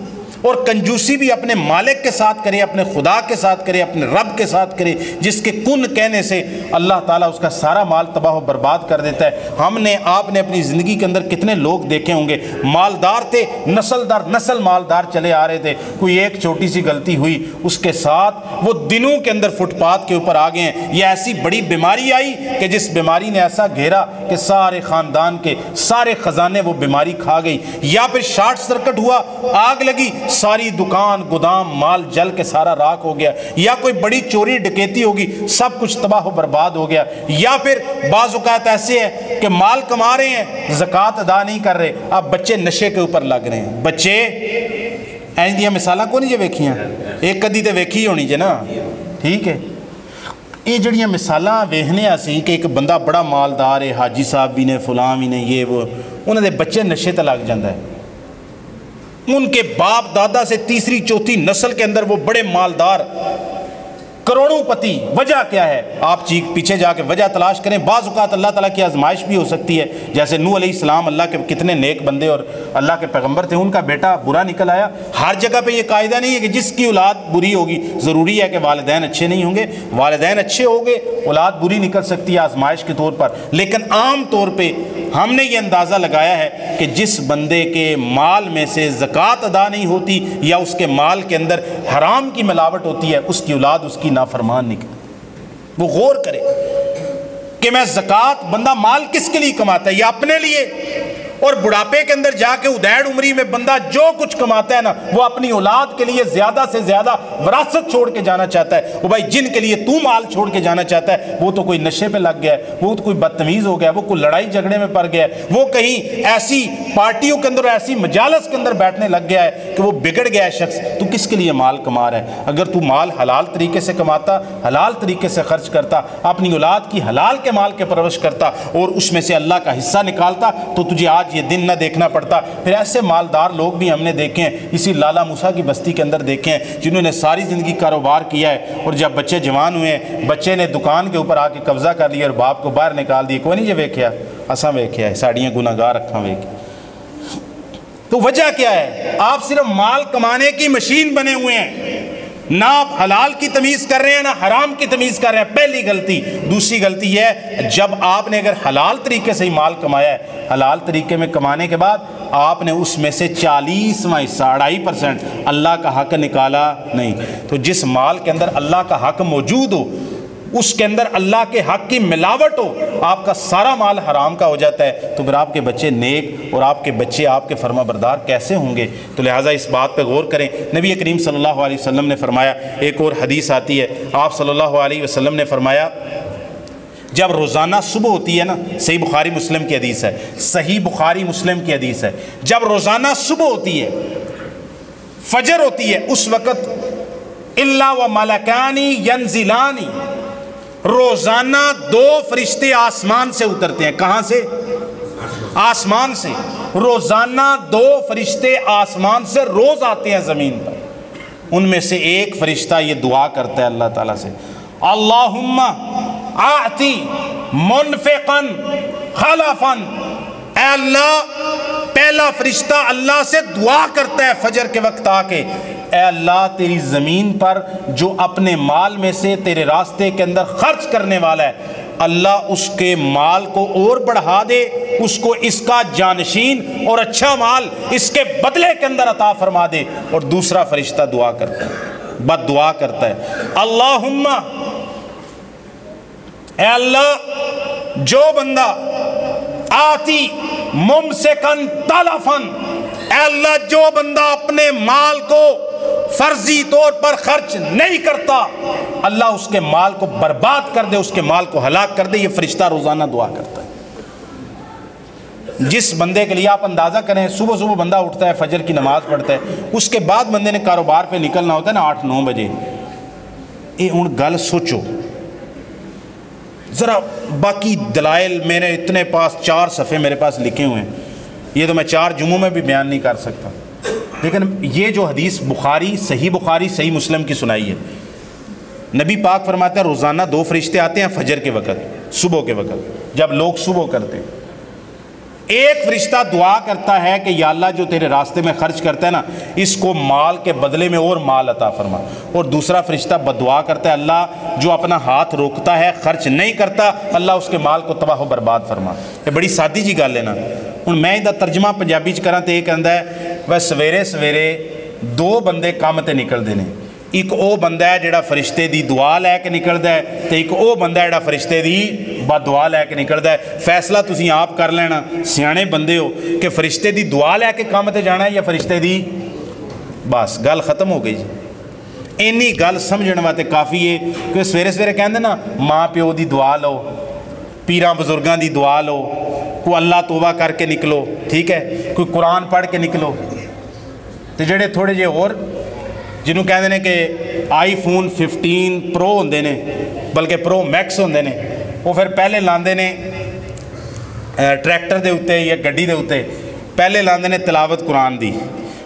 اور کنجوسی بھی اپنے مالک کے ساتھ کرے، اپنے خدا کے ساتھ کرے، اپنے رب کے ساتھ کرے، جس کے کن کہنے سے اللہ تعالیٰ اس کا سارا مال تباہ و برباد کر دیتا ہے۔ آپ نے اپنی زندگی کے اندر کتنے لوگ دیکھے ہوں گے، مالدار تھے، نسل در نسل مالدار چلے آ رہے تھے، کوئی ایک چھوٹی سی غلطی ہوئی اس کے ساتھ وہ دنوں کے اندر فٹ پاتھ کے اوپر آ گئے ہیں، یا ایسی بڑی بیماری آئی کہ جس بیماری نے ایسا گھیرا کہ سارے خاندان کے سارے خزانے وہ بیماری کھا گئی، یا پھر شارٹ سرکٹ ہوا، آگ لگی، ساری دکان گودام مال جل کے سارا راکھ ہو گیا، یا کوئی بڑی چوری ڈکیتی ہوگی، سب کچھ تباہ و برباد ہو گیا، یا پھر بعض اوقات ایسے ہے کہ مال کما رہے ہیں، زکوٰۃ ادا نہیں کر رہے، اب بچے نشے کے اوپر لگ رہے ہیں، بچے این دیا مثالاں کو نہیں جے ویکھیاں، ایک کدی تے ویکھی ہونی جے نا، ٹھیک ہے۔ یہ جڑیاں مثالاں ویکھنے اسی کہ ایک بندہ بڑا مالدار ہے، حاجی صاحب بھی نے، فلاں بھی نے، یہ وہ، انہاں دے بچے نشے تے لگ جاندا ہے، ان کے باپ دادا سے تیسری چوتھی نسل کے اندر وہ بڑے مالدار کروڑوں پتی، وجہ کیا ہے؟ آپ پیچھے جا کے وجہ تلاش کریں۔ بعض اوقات اللہ تعالیٰ کی آزمائش بھی ہو سکتی ہے، جیسے نوح علیہ السلام اللہ کے کتنے نیک بندے اور اللہ کے پیغمبر تھے، ان کا بیٹا برا نکل آیا۔ ہر جگہ پہ یہ قاعدہ نہیں ہے کہ جس کی اولاد بری ہوگی ضروری ہے کہ والدین اچھے نہیں ہوں گے، والدین اچھے ہوں گے اولاد بری نکل سکتی ہے آزمائش کے طور پر، لیکن عام طور پہ ہم نے یہ اندازہ لگایا ہے کہ جس بندے کے مال میں سے زکوٰۃ ادا نہیں ہوتی یا اس کے مال کے اندر حرام کی ملاوٹ ہوتی ہے، اس کی اولاد اس کی نافرمان نکلے۔ وہ غور کرے کہ میں زکوٰۃ، بندہ مال کس کے لیے کماتا ہے؟ یا اپنے لیے، اور بڑھاپے کے اندر جا کے ادیڑ عمری میں بندہ جو کچھ کماتا ہے نا، وہ اپنی اولاد کے لیے زیادہ سے زیادہ وراثت چھوڑ کے جانا چاہتا ہے۔ وہ بھائی جن کے لیے تو مال چھوڑ کے جانا چاہتا ہے، وہ تو کوئی نشے پہ لگ گیا ہے، وہ تو کوئی بدتمیز ہو گیا، وہ کوئی لڑائی جھگڑے میں پڑ گیا ہے، وہ کہیں ایسی پارٹیوں کے اندر، ایسی مجالس کے اندر بیٹھنے لگ گیا ہے کہ وہ بگڑ گیا ہے شخص۔ تو کس کے لیے مال کما رہا ہے؟ اگر تو مال حلال طریقے سے کماتا، حلال طریقے سے خرچ کرتا، اپنی اولاد کی حلال کے مال کے پرورش کرتا اور اس میں سے اللہ کا حصہ نکالتا، تو تجھے آج آج یہ دن نہ دیکھنا پڑتا۔ پھر ایسے مالدار لوگ بھی ہم نے دیکھے ہیں، اسی لالا موسیٰ کی بستی کے اندر دیکھے ہیں، جنہوں نے ساری زندگی کاروبار کیا ہے، اور جب بچے جوان ہوئے ہیں بچے نے دکان کے اوپر آ کے قبضہ کر لیا اور باپ کو باہر نکال دیا، کوئی نہیں جو ویکھیا اساں ویکھیا ہے، ساڑیاں گناہگار اکھاں ویکھیا۔ تو وجہ کیا ہے؟ آپ صرف مال کمانے کی مشین بنے ہوئے ہیں، نہ آپ حلال کی تمیز کر رہے ہیں نہ حرام کی تمیز کر رہے ہیں، پہلی غلطی۔ دوسری غلطی یہ ہے جب آپ نے اگر حلال طریقے سے ہی مال کمایا ہے، حلال طریقے میں کمانے کے بعد آپ نے اس میں سے 40واں حصہ 2.5% اللہ کا حق نکالا نہیں۔ تو جس مال کے اندر اللہ کا حق موجود ہو، اس کے اندر اللہ کے حق کی ملاوٹ ہو، آپ کا سارا مال حرام کا ہو جاتا ہے، تو پھر آپ کے بچے نیک اور آپ کے بچے آپ کے فرما بردار کیسے ہوں گے؟ تو لہٰذا اس بات پہ غور کریں۔ نبی کریم صلی اللہ علیہ وسلم نے فرمایا، ایک اور حدیث آتی ہے، آپ صلی اللہ علیہ وسلم نے فرمایا جب روزانہ صبح ہوتی ہے نا، صحیح بخاری مسلم کی حدیث ہے، صحیح بخاری مسلم کی حدیث ہے، جب روزانہ صبح ہوتی ہے، فجر ہوتی ہے، اس وقت الا و ملکانی ینزلانی، روزانہ 2 فرشتے آسمان سے اترتے ہیں۔ کہاں سے؟ آسمان سے۔ روزانہ 2 فرشتے آسمان سے روز آتے ہیں زمین پر۔ ان میں سے ایک فرشتہ یہ دعا کرتا ہے اللہ تعالیٰ سے، اللہم آتی منفقا خلفا، اے اللہ، پہلا فرشتہ اللہ سے دعا کرتا ہے فجر کے وقت آ کے، اے اللہ تیری زمین پر جو اپنے مال میں سے تیرے راستے کے اندر خرچ کرنے والا ہے، اللہ اس کے مال کو اور بڑھا دے، اس کو اس کا جانشین اور اچھا مال اس کے بدلے کے اندر عطا فرما دے۔ اور دوسرا فرشتہ دعا کرتا ہے، بد دعا کرتا ہے، اللہم، اے اللہ، جو بندہ آتی ممسکن تلفن، اے اللہ جو بندہ اپنے مال کو فرضی طور پر خرچ نہیں کرتا، اللہ اس کے مال کو برباد کر دے، اس کے مال کو ہلاک کر دے۔ یہ فرشتہ روزانہ دعا کرتا ہے۔ جس بندے کے لیے آپ اندازہ کریں، صبح صبح بندہ اٹھتا ہے، فجر کی نماز پڑھتا ہے، اس کے بعد بندے نے کاروبار پہ نکلنا ہوتا ہے نا 8-9 بجے، یہ ہن گل سوچو ذرا، باقی دلائل میرے اتنے پاس 4 صفحے میرے پاس لکھے ہوئے ہیں، یہ تو میں 4 جمعوں میں بھی بیان نہیں کر سکتا، لیکن یہ جو حدیث بخاری صحیح مسلم کی سنائی ہے، نبی پاک فرماتے ہیں روزانہ 2 فرشتے آتے ہیں فجر کے وقت، صبح کے وقت، جب لوگ صبح کرتے ہیں، ایک فرشتہ دعا کرتا ہے کہ یا اللہ جو تیرے راستے میں خرچ کرتا ہے نا، اس کو مال کے بدلے میں اور مال عطا فرما، اور دوسرا فرشتہ بدعا کرتا ہے اللہ جو اپنا ہاتھ روکتا ہے خرچ نہیں کرتا، اللہ اس کے مال کو تباہ و برباد فرما۔ یہ بڑی سادی جی گل ہے نا۔ ہن میں دا ترجمہ پنجابی چ کراں تے یہ کہندا ہے وہ سویرے سویرے 2 بندے کام تے نکلدے نے، ایک او بندہ ہے جڑا فرشتے دی دعا لے کے نکلدا ہے تے ایک او بندہ ہے جڑا فرشتے دی بد دعا لے کے نکلدا ہے۔ فیصلہ تسی آپ کر لینا، سیانے بندے ہو، کہ فرشتے دی دعا لے کے کام تے جانا ہے یا فرشتے دی، بس گل ختم ہو گئی جی۔ اینی گل سمجھن واسطے کافی ہے کہ سویرے سویرے کہندے نا ماں پیو دی دعا لو، پیراں بزرگاں دی دعا لو، کوئی اللہ توبہ کر کے نکلو، ٹھیک ہے، کوئی قرآن پڑھ کے نکلو، تے جڑے تھوڑے جے اور جنہوں کہندے نے کہ آئی فون 15 پرو ہوندے نے، بلکہ پرو میکس ہوندے نے، وہ پھر پہلے لاندے نے ٹریکٹر دے اوتے یا گڈی دے اوتے، پہلے لاندے نے تلاوت قرآن دی،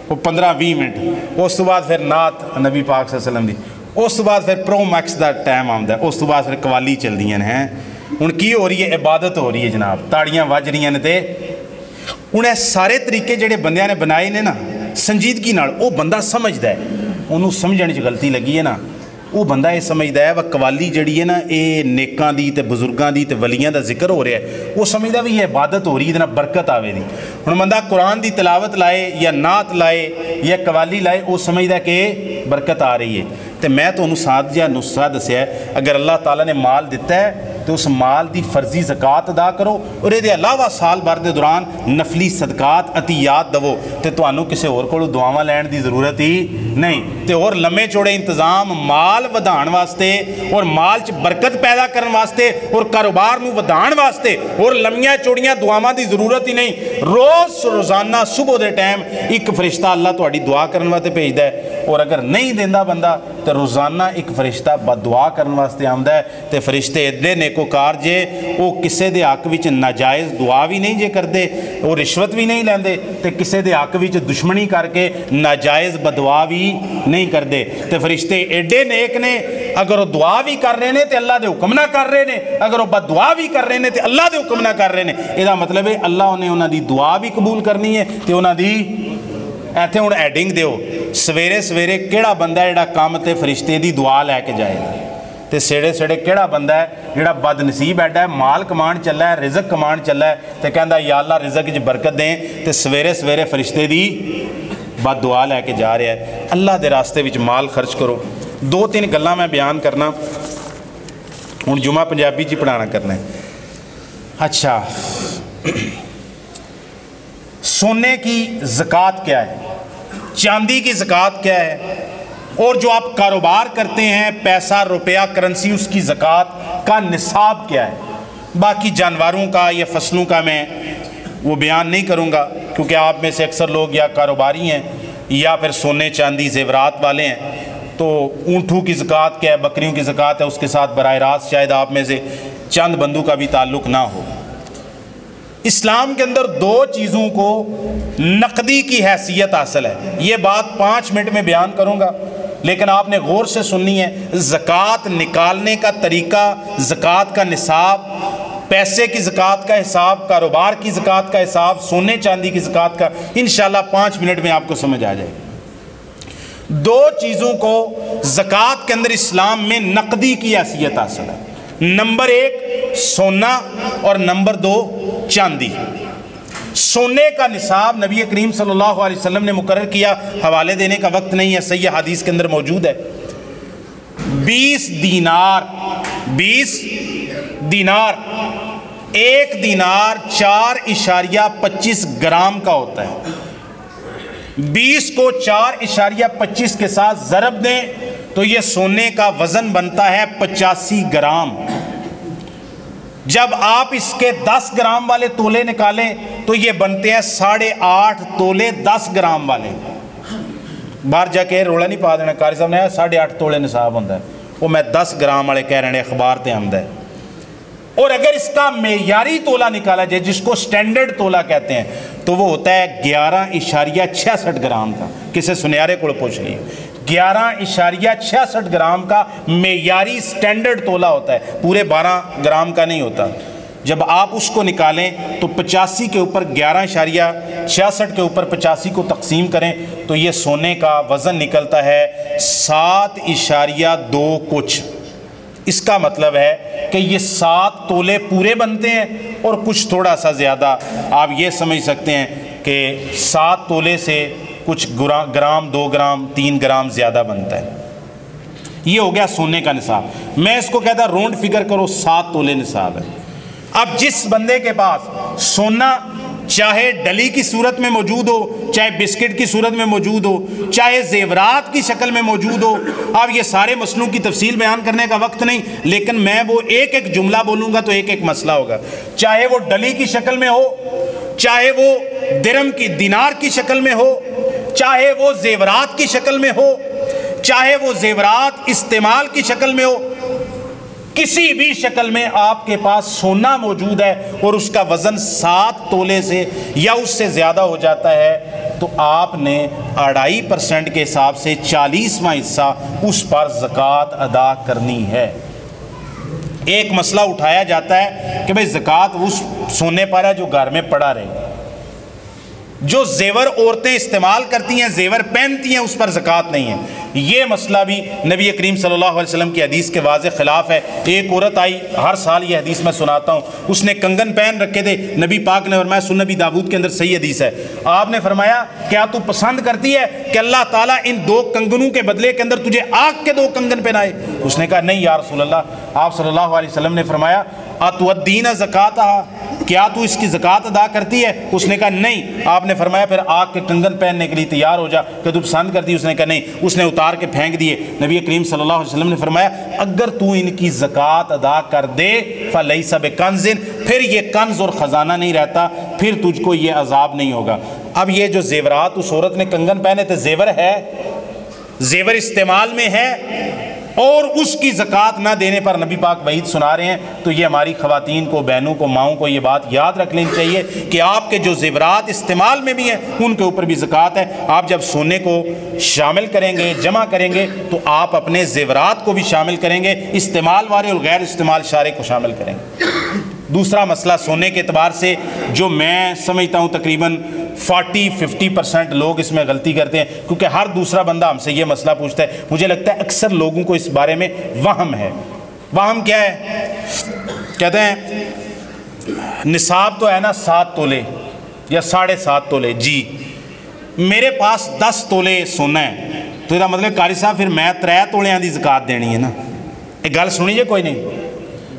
وہ 15-20 منٹ، اس تو بعد پھر نعت نبی پاک صلی اللہ علیہ وسلم دی، اس تو بعد پھر پرو میکس دا ٹائم آمدا ہے، اس تو بعد پھر قوالی چلدیاں ہیں۔ ہن کی ہو رہی ہے؟ عبادت ہو رہی ہے جناب، تاڑیاں وج رہی ہیں تے انہیں سارے طریقے جڑے بندیاں نے بنائے نے نا سنجیدگی نال، وہ بندہ سمجھدا ہے، انہوں سمجھنے چ غلطی لگی ہے نا، وہ بندہ یہ سمجھدا ہے وہ قوالی جڑی ہے نا یہ نیکاں دی تے بزرگاں دی تے ولیاں دا ذکر ہو رہا ہے، وہ سمجھدا بھی یہ عبادت ہو رہی ہے، برکت آوے دی۔ ہن بندہ قرآن دی تلاوت لائے یا نعت لائے یا قوالی لائے، وہ سمجھدا کہ برکت آ رہی ہے۔ تو میں تو انہوں ساتھ جہاں نسخہ دسیا ہے، اگر اللہ تعالیٰ نے مال دیتا ہے تو اس مال دی فرضی زکوٰۃ ادا کرو، اور یہ علاوہ سال بھر دے دوران نفلی صدقات عطیات دو، تے تانوں کسے اور کولوں دعاواں لین دی ضرورت ہی نہیں، تے اور لمے چوڑے انتظام مال ودھان واسطے اور مال چ برکت پیدا کرن واسطے اور کاروبار نو ودھان واسطے اور لمیاں چوڑیاں دعاواں دی ضرورت ہی نہیں۔ روزانہ صبح دے ٹائم ایک فرشتہ اللہ تہاڈی دعا کرن واسطے بھیجدا ہے، اور اگر نہیں دینا بندہ تو روزانہ ایک فرشتہ بد دعا کرنے واسطے آمدا ہے تے فرشتے ایڈے نیکوکار جے وہ کسے دے حق وچ ناجائز دعا بھی نہیں جے کردے وہ رشوت بھی نہیں لیندے تے کسے دے حق وچ دشمنی کر کے ناجائز بدعا بھی نہیں کردے تے فرشتے ایڈے نیک نے اگر وہ دعا بھی کر رہے ہیں تے اللہ دے حکم نہ کر رہے ہیں اگر وہ بد دعا بھی کر رہے ہیں تے اللہ دے حکم نہ کر رہے ہیں یہ مطلب ہے اللہ انہیں دی دعا بھی قبول کرنی ہے تے انہاں دی ایتھے ہن ایڈنگ دیو سویرے سویرے کیڑا بندہ ہے جڑا کام تے فرشتے دی دعا لے کے جائے تے سیڑے سیڑے کیڑا بندہ ہے جڑا بد نصیب ایڈا ہے مال کمان چلا ہے رزق کمان چلا ہے تے کہندا یا اللہ رزق وچ برکت دیں تے سویرے سویرے فرشتے دی بد دعا لے کے جا رہا ہے اللہ دے راستے وچ مال خرچ کرو دو تین گلاں میں بیان کرنا ہن جمعہ پنجابی چ پڑھانا کرنا ہے اچھا سونے کی زکوٰۃ کیا ہے چاندی کی زکوٰۃ کیا ہے اور جو آپ کاروبار کرتے ہیں پیسہ روپیہ کرنسی اس کی زکوٰۃ کا نصاب کیا ہے باقی جانوروں کا یا فصلوں کا میں وہ بیان نہیں کروں گا کیونکہ آپ میں سے اکثر لوگ یا کاروباری ہیں یا پھر سونے چاندی زیورات والے ہیں تو اونٹوں کی زکوٰۃ کیا ہے بکریوں کی زکوٰۃ ہے اس کے ساتھ براہ راست شاید آپ میں سے چند بندوں کا بھی تعلق نہ ہو اسلام کے اندر دو چیزوں کو نقدی کی حیثیت حاصل ہے یہ بات 5 منٹ میں بیان کروں گا لیکن آپ نے غور سے سننی ہے زکوٰۃ نکالنے کا طریقہ زکوٰۃ کا نصاب پیسے کی زکوٰۃ کا حساب کاروبار کی زکوٰۃ کا حساب سونے چاندی کی زکوٰۃ کا انشاءاللہ 5 منٹ میں آپ کو سمجھ آ جائے دو چیزوں کو زکوٰۃ کے اندر اسلام میں نقدی کی حیثیت حاصل ہے نمبر 1 سونا اور نمبر 2 چاندی سونے کا نصاب نبی کریم صلی اللہ علیہ وسلم نے مقرر کیا حوالے دینے کا وقت نہیں ہے صحیح حدیث کے اندر موجود ہے 20 دینار 1 دینار 4.25 گرام کا ہوتا ہے 20 کو 4.25 کے ساتھ ضرب دیں تو یہ سونے کا وزن بنتا ہے 85 گرام جب آپ اس کے 10 گرام والے تولے نکالیں تو یہ بنتے ہیں 8.5 تولے 10 گرام والے باہر جا کے رولا نہیں پا دینا قاری صاحب نے 8.5 تولے نصاب ہوتا ہے وہ میں 10 گرام والے کہہ رہے ہیں اخبار تے آمدہ ہے اور اگر اس کا معیاری تولا نکالا جائے جس کو سٹینڈرڈ تولا کہتے ہیں تو وہ ہوتا ہے 11.66 گرام کا کسے سنیارے کو پوچھ لیے 11.66 گرام کا معیاری سٹینڈرڈ تولا ہوتا ہے پورے 12 گرام کا نہیں ہوتا جب آپ اس کو نکالیں تو 85 کے اوپر 11.66 کے اوپر 85 کو تقسیم کریں تو یہ سونے کا وزن نکلتا ہے 7.2 کچھ اس کا مطلب ہے کہ یہ 7 تولے پورے بنتے ہیں اور کچھ تھوڑا سا زیادہ آپ یہ سمجھ سکتے ہیں کہ 7 تولے سے کچھ گرام 2 گرام 3 گرام زیادہ بنتا ہے یہ ہو گیا سونے کا نصاب میں اس کو کہتا رونڈ فگر کرو 7 تولے نصاب ہے اب جس بندے کے پاس سونا چاہے ڈلی کی صورت میں موجود ہو چاہے بسکٹ کی صورت میں موجود ہو چاہے زیورات کی شکل میں موجود ہو اب یہ سارے مسئلوں کی تفصیل بیان کرنے کا وقت نہیں لیکن میں وہ ایک جملہ بولوں گا تو ایک مسئلہ ہوگا چاہے وہ ڈلی کی شکل میں ہو چاہے وہ درم کی دینار کی شکل میں ہو چاہے وہ زیورات کی شکل میں ہو چاہے وہ زیورات استعمال کی شکل میں ہو کسی بھی شکل میں آپ کے پاس سونا موجود ہے اور اس کا وزن 7 تولے سے یا اس سے زیادہ ہو جاتا ہے تو آپ نے 2.5% کے حساب سے 40واں حصہ اس پر زکوٰۃ ادا کرنی ہے ایک مسئلہ اٹھایا جاتا ہے کہ بھئی زکوٰۃ اس سونے پر ہے جو گھر میں پڑا رہے جو زیور عورتیں استعمال کرتی ہیں زیور پہنتی ہیں اس پر زکوٰۃ نہیں ہے یہ مسئلہ بھی نبی کریم صلی اللہ علیہ وسلم کی حدیث کے واضح خلاف ہے ایک عورت آئی ہر سال یہ حدیث میں سناتا ہوں اس نے کنگن پہن رکھے تھے نبی پاک نے فرمایا سنن نبی داؤد کے اندر صحیح حدیث ہے آپ نے فرمایا کیا تو پسند کرتی ہے کہ اللہ تعالیٰ ان 2 کنگنوں کے بدلے کے اندر تجھے آگ کے 2 کنگن پہنائے اس نے کہا نہیں یا رسول اللہ آپ صلی اللہ علیہ وسلم نے فرمایا اتودین زکاتہا کیا تو اس کی زکوٰۃ ادا کرتی ہے اس نے کہا نہیں آپ نے فرمایا پھر آگ کے کنگن پہننے کے لیے تیار ہو جا کہ تو پسند کرتی اس نے کہا نہیں اس نے اتار کے پھینک دیے نبی کریم صلی اللہ علیہ وسلم نے فرمایا اگر تو ان کی زکوٰۃ ادا کر دے فلیس بکنز پھر یہ کنز اور خزانہ نہیں رہتا پھر تجھ کو یہ عذاب نہیں ہوگا اب یہ جو زیورات اس عورت نے کنگن پہنے تھے زیور ہے زیور استعمال میں ہے اور اس کی زکوٰۃ نہ دینے پر نبی پاک وعید سنا رہے ہیں، تو یہ ہماری خواتین کو، بہنوں کو، ماؤں کو یہ بات یاد رکھ لینی چاہیے کہ آپ کے جو زیورات استعمال میں بھی ہیں ان کے اوپر بھی زکوٰۃ ہے۔ آپ جب سونے کو شامل کریں گے، جمع کریں گے، تو آپ اپنے زیورات کو بھی شامل کریں گے، استعمال والے اور غیر استعمال شارے کو شامل کریں گے۔ دوسرا مسئلہ سونے کے اعتبار سے جو میں سمجھتا ہوں تقریباً 40-50% لوگ اس میں غلطی کرتے ہیں، کیونکہ ہر دوسرا بندہ ہم سے یہ مسئلہ پوچھتا ہے۔ مجھے لگتا ہے اکثر لوگوں کو اس بارے میں وہم ہے۔ وہم کیا ہے؟ کہتے ہیں نصاب تو ہے نا 7 تولے یا 7.5 تولے، جی میرے پاس 10 تولے سونا ہے، تو یہ مطلب قاری صاحب پھر میں 3 تولیاں دی زکوٰۃ دینی ہے نا۔ ایک گل سنی جے کوئی نہیں؟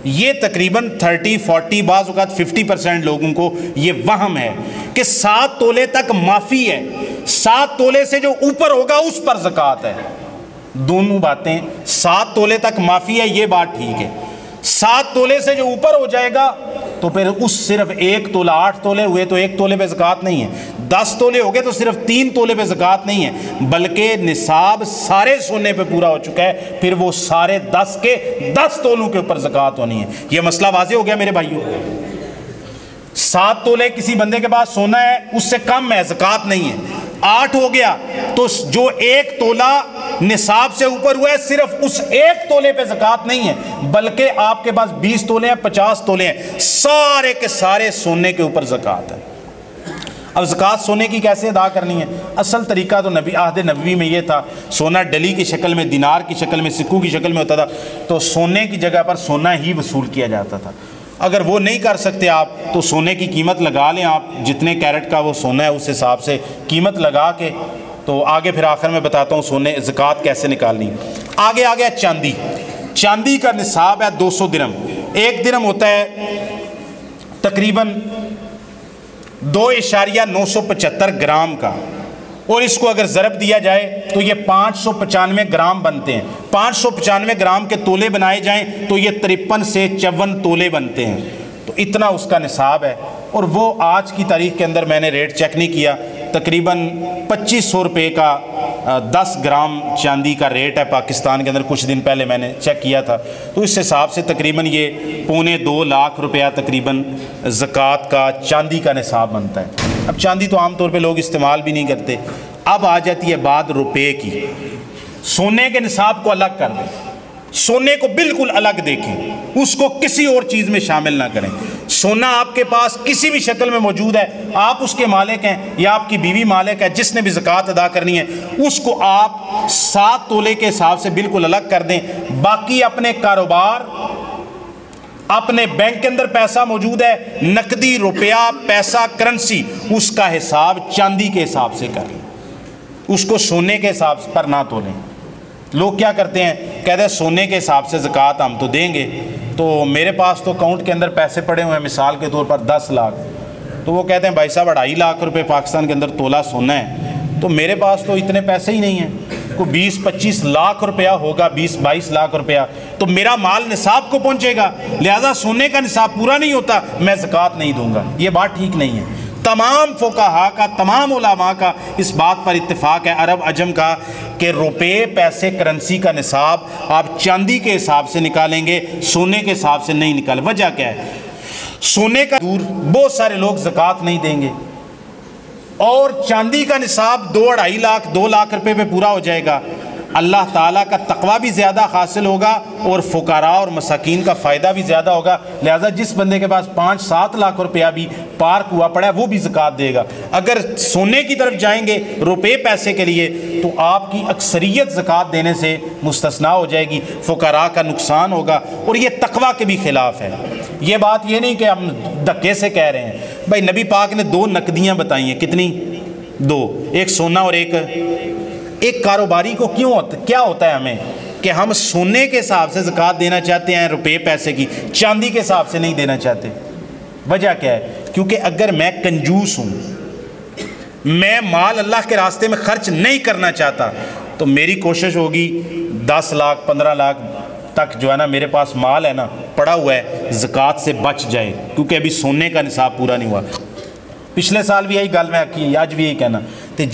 یہ تقریباً 30-40 بعض اوقات 50% لوگوں کو یہ وہم ہے کہ 7 تولے تک معافی ہے، 7 تولے سے جو اوپر ہوگا اس پر زکوٰۃ ہے۔ دونوں باتیں، 7 تولے تک معافی ہے یہ بات ٹھیک ہے، 7 تولے سے جو اوپر ہو جائے گا تو پھر اس صرف 1 تولہ 8 تولے ہوئے تو 1 تولے پہ زکوٰۃ نہیں ہے، 10 تولے ہو گئے تو صرف 3 تولے پہ زکوٰۃ نہیں ہے، بلکہ نصاب سارے سونے پہ پورا ہو چکا ہے، پھر وہ سارے 10 کے 10 تولوں کے اوپر زکوٰۃ ہونی ہے۔ یہ مسئلہ واضح ہو گیا میرے بھائیوں؟ 7 تولے کسی بندے کے پاس سونا ہے، اس سے کم ہے، زکوٰۃ نہیں ہے۔ 8 ہو گیا تو جو 1 تولہ نصاب سے اوپر ہوا ہے صرف اس 1 تولے پہ زکوٰۃ نہیں ہے، بلکہ آپ کے پاس 20 تولے ہیں، 50 تولے ہیں، سارے کے سارے سونے کے اوپر زکوٰۃ ہے۔ اب زکوٰۃ سونے کی کیسے ادا کرنی ہے؟ اصل طریقہ تو عہد نبوی میں یہ تھا، سونا ڈلی کی شکل میں، دینار کی شکل میں، سکوں کی شکل میں ہوتا تھا، تو سونے کی جگہ پر سونا ہی وصول کیا جاتا تھا۔ اگر وہ نہیں کر سکتے آپ تو سونے کی قیمت لگا لیں، آپ جتنے کیرٹ کا وہ سونا ہے اس حساب سے قیمت لگا کے، تو آگے پھر آخر میں بتاتا ہوں سونے زکوٰۃ کیسے نکالنی۔ آگے چاندی، چاندی کا نصاب ہے 200 درہم۔ 1 درہم ہوتا ہے تقریباً 2.975 گرام کا، اور اس کو اگر ضرب دیا جائے تو یہ 595 گرام بنتے ہیں۔ 595 گرام کے تولے بنائے جائیں تو یہ 53 سے 54 تولے بنتے ہیں، تو اتنا اس کا نصاب ہے۔ اور وہ آج کی تاریخ کے اندر میں نے ریٹ چیک نہیں کیا، تقریباً 2500 روپے کا 10 گرام چاندی کا ریٹ ہے پاکستان کے اندر، کچھ دن پہلے میں نے چیک کیا تھا، تو اس حساب سے تقریباً یہ 2.25 لاکھ روپیہ تقریباً زکوٰۃ کا چاندی کا نصاب بنتا ہے۔ اب چاندی تو عام طور پہ لوگ استعمال بھی نہیں کرتے۔ اب آ جاتی ہے بات روپے کی۔ سونے کے نصاب کو الگ کر دیں، سونے کو بالکل الگ دیکھیں، اس کو کسی اور چیز میں شامل نہ کریں۔ سونا آپ کے پاس کسی بھی شکل میں موجود ہے، آپ اس کے مالک ہیں یا آپ کی بیوی مالک ہے، جس نے بھی زکوٰۃ ادا کرنی ہے اس کو آپ 7 تولے کے حساب سے بالکل الگ کر دیں۔ باقی اپنے کاروبار، اپنے بینک کے اندر پیسہ موجود ہے، نقدی روپیہ، پیسہ، کرنسی، اس کا حساب چاندی کے حساب سے کریں، اس کو سونے کے حساب پر نہ تولیں۔ لوگ کیا کرتے ہیں، کہتے ہیں سونے کے حساب سے زکوٰۃ ہم تو دیں گے، تو میرے پاس تو اکاؤنٹ کے اندر پیسے پڑے ہوئے ہیں مثال کے طور پر 10 لاکھ، تو وہ کہتے ہیں بھائی صاحب 2.5 لاکھ روپے پاکستان کے اندر تولہ سونا ہے، تو میرے پاس تو اتنے پیسے ہی نہیں ہیں، کوئی 20-25 لاکھ روپیہ ہوگا، 20-22 لاکھ روپیہ، تو میرا مال نصاب کو پہنچے گا، لہذا سونے کا نصاب پورا نہیں ہوتا، میں زکوٰۃ نہیں دوں گا۔ یہ بات ٹھیک نہیں ہے۔ تمام فقہا کا، تمام علماء کا اس بات پر اتفاق ہے، عرب عجم کا، کہ روپے، پیسے، کرنسی کا نصاب آپ چاندی کے حساب سے نکالیں گے، سونے کے حساب سے نہیں نکالیں۔ وجہ کیا ہے؟ سونے کا دور بہت سارے لوگ زکوٰۃ نہیں دیں گے، اور چاندی کا نصاب 2 لاکھ روپے پہ پورا ہو جائے گا، اللہ تعالیٰ کا تقویٰ بھی زیادہ حاصل ہوگا اور فقراء اور مساکین کا فائدہ بھی زیادہ ہوگا، لہذا جس بندے کے پاس 5-7 لاکھ روپیہ بھی پارک ہوا پڑا ہے وہ بھی زکوٰۃ دے گا۔ اگر سونے کی طرف جائیں گے روپے پیسے کے لیے تو آپ کی اکثریت زکوٰۃ دینے سے مستثنا ہو جائے گی، فقراء کا نقصان ہوگا، اور یہ تقویٰ کے بھی خلاف ہے۔ یہ بات یہ نہیں کہ ہم دھکے سے کہہ رہے ہیں، بھائی نبی پاک نے 2 نقدیاں بتائی ہیں، کتنی؟ 2، ایک سونا اور ایک کاروباری کو کیا ہوتا ہے ہمیں کہ ہم سونے کے حساب سے زکوٰۃ دینا چاہتے ہیں، روپے پیسے کی، چاندی کے حساب سے نہیں دینا چاہتے۔ وجہ کیا ہے؟ کیونکہ اگر میں کنجوس ہوں، میں مال اللہ کے راستے میں خرچ نہیں کرنا چاہتا، تو میری کوشش ہوگی 10 لاکھ 15 لاکھ تک جو ہے نا میرے پاس مال ہے نا پڑا ہوا ہے، زکوٰۃ سے بچ جائے، کیونکہ ابھی سونے کا نصاب پورا نہیں ہوا۔ پچھلے سال بھی یہی گل میں کی، اج بھی یہی کہنا تے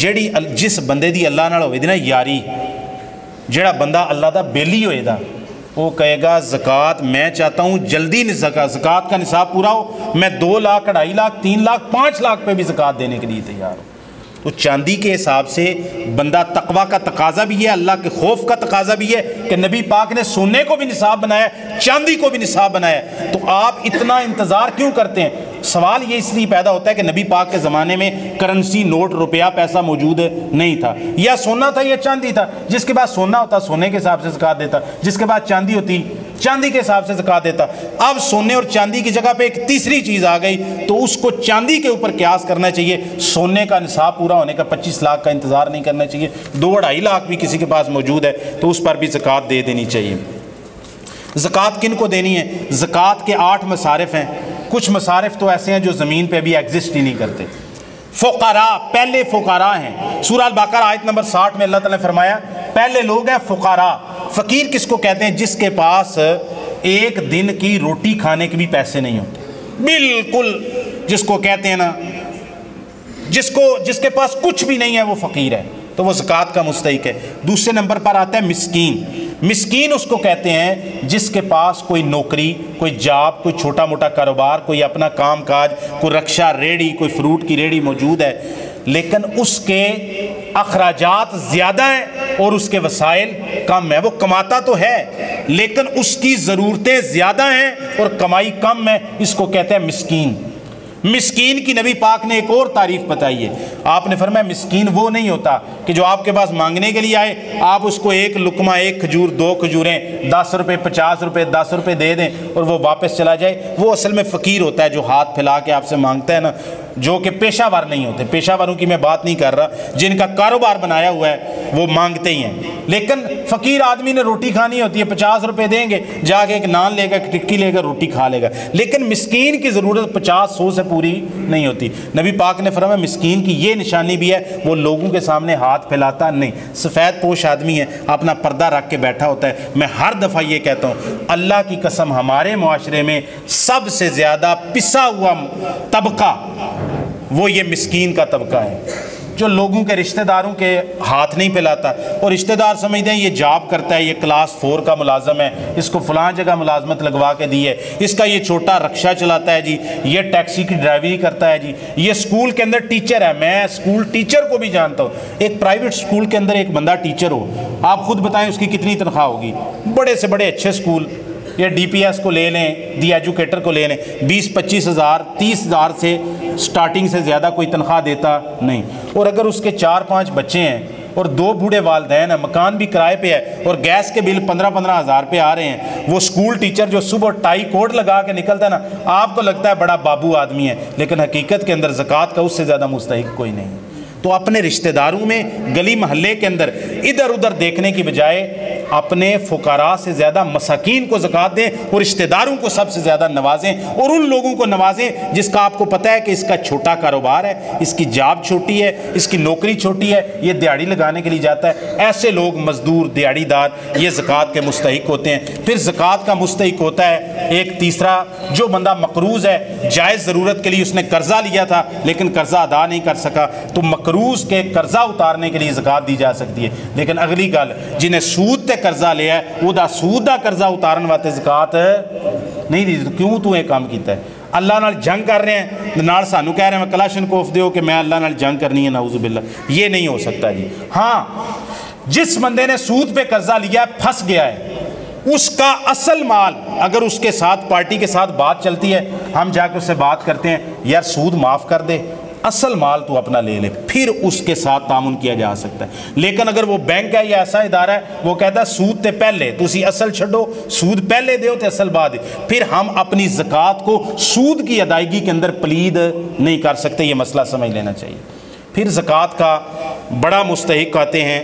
جس بندے دی اللہ نال ہوئے دی نا یاری، جڑا بندہ اللہ دا بیلی ہوئے دا وہ کہے گا زکوٰۃ میں چاہتا ہوں جلدی زکوٰۃ کا نصاب پورا ہو، میں 2 لاکھ 2.5 لاکھ 3 لاکھ 5 لاکھ پہ بھی زکوٰۃ دینے کے لیے تیار ہوں۔ تو چاندی کے حساب سے بندہ تقوی کا تقاضا بھی ہے، اللہ کے خوف کا تقاضا بھی ہے کہ نبی پاک نے سونے کو بھی نصاب بنایا، چاندی کو بھی نصاب بنایا، تو آپ اتنا انتظار کیوں کرتے ہیں؟ سوال یہ اس لیے پیدا ہوتا ہے کہ نبی پاک کے زمانے میں کرنسی نوٹ روپیہ پیسہ موجود نہیں تھا، یا سونا تھا یا چاندی تھا، جس کے بعد سونا ہوتا سونے کے حساب سے زکوٰۃ دیتا، جس کے بعد چاندی ہوتی چاندی کے حساب سے زکوٰۃ دیتا۔ اب سونے اور چاندی کی جگہ پہ ایک تیسری چیز آ گئی تو اس کو چاندی کے اوپر قیاس کرنا چاہیے۔ سونے کا نصاب پورا ہونے کا 25 لاکھ کا انتظار نہیں کرنا چاہیے، 2-2.5 لاکھ بھی کسی کے پاس موجود ہے تو اس پر بھی زکوٰۃ دے دینی چاہیے۔ زکوٰۃ کن کو دینی ہے؟ زکوٰۃ کے 8 مصارف ہیں، کچھ مصارف تو ایسے ہیں جو زمین پہ بھی ایگزسٹ ہی نہیں کرتے۔ فقراء، پہلے فقراء ہیں۔ سورہ البقرہ آیت نمبر 60 میں اللہ تعالیٰ نے فرمایا پہلے لوگ ہیں فقراء۔ فقیر کس کو کہتے ہیں؟ جس کے پاس ایک دن کی روٹی کھانے کے بھی پیسے نہیں ہوتے، بالکل جس کو کہتے ہیں نا جس کے پاس کچھ بھی نہیں ہے وہ فقیر ہے، تو وہ زکوٰۃ کا مستحق ہے۔ دوسرے نمبر پر آتا ہے مسکین۔ مسکین اس کو کہتے ہیں جس کے پاس کوئی نوکری، کوئی جاب، کوئی چھوٹا موٹا کاروبار، کوئی اپنا کام کاج، کوئی رکشہ ریڑھی، کوئی فروٹ کی ریڑھی موجود ہے، لیکن اس کے اخراجات زیادہ ہیں اور اس کے وسائل کم ہیں۔ وہ کماتا تو ہے لیکن اس کی ضرورتیں زیادہ ہیں اور کمائی کم ہے، اس کو کہتے ہیں مسکین۔ مسکین کی نبی پاک نے ایک اور تعریف بتائی ہے، آپ نے فرمایا مسکین وہ نہیں ہوتا کہ جو آپ کے پاس مانگنے کے لیے آئے، آپ اس کو 1 لقمہ، 1 کھجور، 2 کھجوریں، 10 روپے، 50 روپے، 10 روپے دے دیں اور وہ واپس چلا جائے۔ وہ اصل میں فقیر ہوتا ہے جو ہاتھ پھیلا کے آپ سے مانگتا ہے نا، جو کہ پیشہ ور نہیں ہوتے۔ پیشہ وروں کی میں بات نہیں کر رہا، جن کا کاروبار بنایا ہوا ہے وہ مانگتے ہی ہیں، لیکن فقیر آدمی نے روٹی کھانی ہوتی ہے، 50 روپے دیں گے، جا کے ایک نان لے گا، ایک ٹکی لے گا، روٹی کھا لے گا، لیکن مسکین کی ضرورت 50-100 سے پوری نہیں ہوتی۔ نبی پاک نے فرمایا مسکین کی یہ نشانی بھی ہے، وہ لوگوں کے سامنے ہاتھ پھیلاتا نہیں۔ سفید پوش آدمی ہے، اپنا پردہ رکھ کے بیٹھا ہوتا ہے۔ میں ہر دفعہ یہ کہتا ہوں، اللہ کی قسم ہمارے معاشرے میں سب سے زیادہ پسا ہوا طبقہ وہ یہ مسکین کا طبقہ ہے، جو لوگوں کے رشتہ داروں کے ہاتھ نہیں پھیلاتا، اور رشتہ دار سمجھتے ہیں یہ جاب کرتا ہے، یہ کلاس 4 کا ملازم ہے، اس کو فلاں جگہ ملازمت لگوا کے دی ہے، اس کا یہ چھوٹا رکشہ چلاتا ہے جی، یہ ٹیکسی کی ڈرائیوری کرتا ہے جی، یہ اسکول کے اندر ٹیچر ہے۔ میں اسکول ٹیچر کو بھی جانتا ہوں، ایک پرائیویٹ اسکول کے اندر ایک بندہ ٹیچر ہو، آپ خود بتائیں اس کی کتنی تنخواہ ہوگی؟ بڑے سے بڑے اچھے اسکول یا ڈی پی ایس کو لے لیں، دی ایجوکیٹر کو لے لیں، 20-25 ہزار 30 ہزار سے سٹارٹنگ سے زیادہ کوئی تنخواہ دیتا نہیں۔ اور اگر اس کے 4-5 بچے ہیں اور 2 بوڑھے والدین ہیں، مکان بھی کرائے پہ ہے اور گیس کے بل 15-15 ہزار پہ آ رہے ہیں، وہ اسکول ٹیچر جو صبح ٹائی کوٹ لگا کے نکلتا ہے نا، آپ کو لگتا ہے بڑا بابو آدمی ہے، لیکن حقیقت کے اندر زکوٰۃ کا اس سے زیادہ مستحق کوئی نہیں۔ تو اپنے رشتہ داروں میں، گلی محلے کے اندر ادھر ادھر دیکھنے کی بجائے اپنے فقراء سے زیادہ مساکین کو زکوٰۃ دیں اور رشتہ داروں کو سب سے زیادہ نوازیں، اور ان لوگوں کو نوازیں جس کا آپ کو پتہ ہے کہ اس کا چھوٹا کاروبار ہے، اس کی جاب چھوٹی ہے، اس کی نوکری چھوٹی ہے، یہ دیہڑی لگانے کے لیے جاتا ہے۔ ایسے لوگ مزدور، دیہڑی دار، یہ زکوٰۃ کے مستحق ہوتے ہیں۔ پھر زکوٰۃ کا مستحق ہوتا ہے ایک تیسرا، جو بندہ مقروض ہے، جائز ضرورت کے لیے اس نے قرضہ لیا تھا لیکن قرضہ ادا نہیں کر سکا، تو مقروض کے قرضہ اتارنے کے لیے زکوٰۃ دی جا سکتی ہے۔ لیکن اگلی گل، جنہیں سود تے قرضہ لیا ہے وہ دا سود دا قرضہ اتارن واسطے زکوٰۃ نہیں دی، کیوں تو یہ کام کیتا ہے؟ اللہ نال جنگ کر رہے ہیں، نال سانو کہہ رہے ہیں میں کلاشنکوف دیو کہ میں اللہ نال جنگ کرنی ہے، نعوذ باللہ، یہ نہیں ہو سکتا جی۔ ہاں، جس بندے نے سود پہ قرضہ لیا ہے، پھنس گیا ہے، اس کا اصل مال اگر اس کے ساتھ پارٹی کے ساتھ بات چلتی ہے، ہم جا کے اس سے بات کرتے ہیں یار سود معاف کر دے، اصل مال تو اپنا لے لے، پھر اس کے ساتھ تعاون کیا جا سکتا ہے۔ لیکن اگر وہ بینک ہے یا ایسا ادارہ ہے، وہ کہتا ہے سود تے پہلے تسی اصل چھڈو، سود پہلے دیو تے اصل بعد، پھر ہم اپنی زکوٰۃ کو سود کی ادائیگی کے اندر پلید نہیں کر سکتے، یہ مسئلہ سمجھ لینا چاہیے۔ پھر زکوٰۃ کا بڑا مستحق آتے ہیں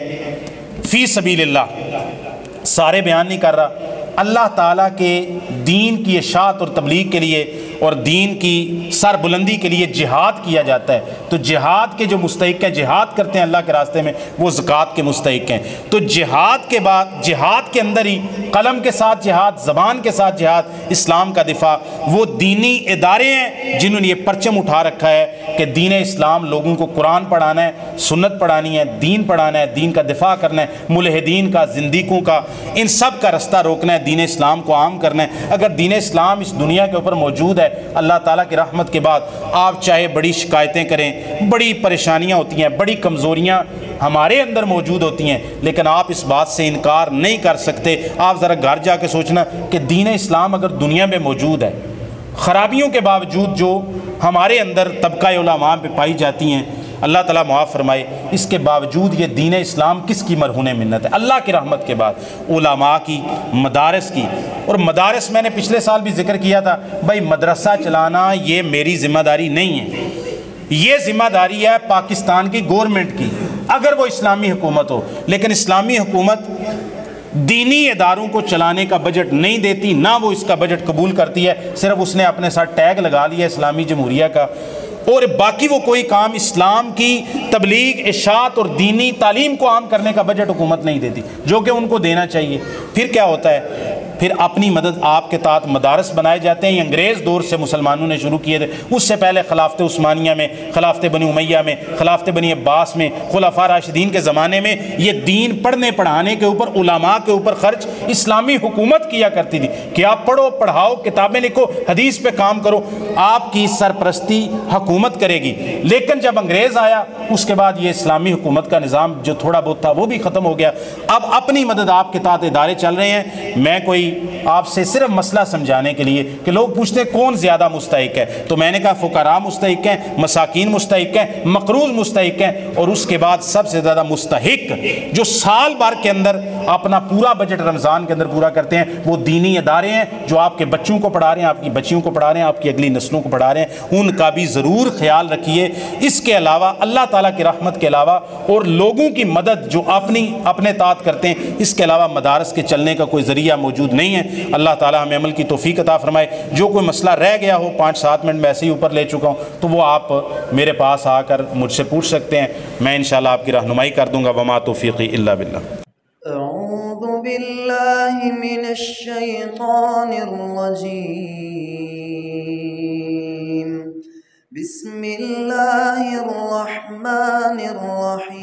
فی سبیل اللہ، سارے بیان نہیں کر رہا، اللہ تعالیٰ کے دین کی اشاعت اور تبلیغ کے لیے اور دین کی سر بلندی کے لیے جہاد کیا جاتا ہے، تو جہاد کے جو مستحق ہیں، جہاد کرتے ہیں اللہ کے راستے میں، وہ زکوٰۃ کے مستحق ہیں۔ تو جہاد کے بعد جہاد کے اندر ہی قلم کے ساتھ جہاد، زبان کے ساتھ جہاد، اسلام کا دفاع، وہ دینی ادارے ہیں جنہوں نے یہ پرچم اٹھا رکھا ہے کہ دین اسلام لوگوں کو قرآن پڑھانا ہے، سنت پڑھانی ہے، دین پڑھانا ہے، دین کا دفاع کرنا ہے، ملحدین کا، زندیقوں کا، ان سب کا رستہ روکنا ہے، دین اسلام کو عام کرنا ہے۔ اگر دین اسلام اس دنیا کے اوپر موجود ہے، اللہ تعالیٰ کی رحمت کے بعد آپ چاہے بڑی شکایتیں کریں، بڑی پریشانیاں ہوتی ہیں، بڑی کمزوریاں ہمارے اندر موجود ہوتی ہیں، لیکن آپ اس بات سے انکار نہیں کر سکتے۔ آپ ذرا گھر جا کے سوچنا کہ دین اسلام اگر دنیا میں موجود ہے، خرابیوں کے باوجود جو ہمارے اندر طبقہ علماء پہ پائی جاتی ہیں، اللہ تعالیٰ معاف فرمائے، اس کے باوجود یہ دین اسلام کس کی مرہون منت ہے؟ اللہ کی رحمت کے بعد علماء کی، مدارس کی۔ اور مدارس میں نے پچھلے سال بھی ذکر کیا تھا، بھائی مدرسہ چلانا یہ میری ذمہ داری نہیں ہے، یہ ذمہ داری ہے پاکستان کی گورنمنٹ کی، اگر وہ اسلامی حکومت ہو۔ لیکن اسلامی حکومت دینی اداروں کو چلانے کا بجٹ نہیں دیتی، نہ وہ اس کا بجٹ قبول کرتی ہے، صرف اس نے اپنے ساتھ ٹیگ لگا لیا اسلامی جمہوریہ کا، اور باقی وہ کوئی کام اسلام کی تبلیغ، اشاعت اور دینی تعلیم کو عام کرنے کا بجٹ حکومت نہیں دیتی، جو کہ ان کو دینا چاہیے۔ پھر کیا ہوتا ہے؟ پھر اپنی مدد آپ کے تحت مدارس بنائے جاتے ہیں۔ یہ انگریز دور سے مسلمانوں نے شروع کیے تھے، اس سے پہلے خلافت عثمانیہ میں، خلافت بنی امیہ میں، خلافت بنی عباس میں، خلفاء راشدین کے زمانے میں یہ دین پڑھنے پڑھانے کے اوپر، علماء کے اوپر خرچ اسلامی حکومت کیا کرتی تھی کہ آپ پڑھو، پڑھاؤ، کتابیں لکھو، حدیث پہ کام کرو، آپ کی سرپرستی حکومت کرے گی۔ لیکن جب انگریز آیا، اس کے بعد یہ اسلامی حکومت کا نظام جو تھوڑا بہت تھا وہ بھی ختم ہو گیا۔ اب اپنی مدد آپ کے تحت ادارے چل رہے ہیں۔ میں کوئی آپ سے صرف مسئلہ سمجھانے کے لیے کہ لوگ پوچھتے ہیں کون زیادہ مستحق ہے، تو میں نے کہا فقراء مستحق ہیں، مساکین مستحق ہیں، مقروض مستحق ہیں، اور اس کے بعد سب سے زیادہ مستحق جو سال بھر کے اندر اپنا پورا بجٹ رمضان کے اندر پورا کرتے ہیں، وہ دینی ادارے ہیں جو آپ کے بچوں کو پڑھا رہے ہیں، آپ کی بچیوں کو پڑھا رہے ہیں، آپ کی اگلی نسلوں کو پڑھا رہے ہیں، ان کا بھی ضرور خیال رکھیے۔ اس کے علاوہ اللہ تعالیٰ کی رحمت کے علاوہ اور لوگوں کی مدد جو اپنے تحت کرتے ہیں، اس کے علاوہ مدارس کے چلنے کا کوئی ذریعہ موجود نہیں ہے۔ اللہ تعالیٰ ہمیں عمل کی توفیق عطا فرمائے۔ جو کوئی مسئلہ رہ گیا ہو، 5-7 منٹ میں ایسے ہی اوپر لے چکا ہوں، تو وہ آپ میرے پاس آ کر مجھ سے پوچھ سکتے ہیں، میں انشاءاللہ آپ کی رہنمائی کر دوں گا۔ وما توفیقی الا باللہ۔ اعوذ باللہ من الشیطان الرجیم، بسم اللہ الرحمن الرحیم۔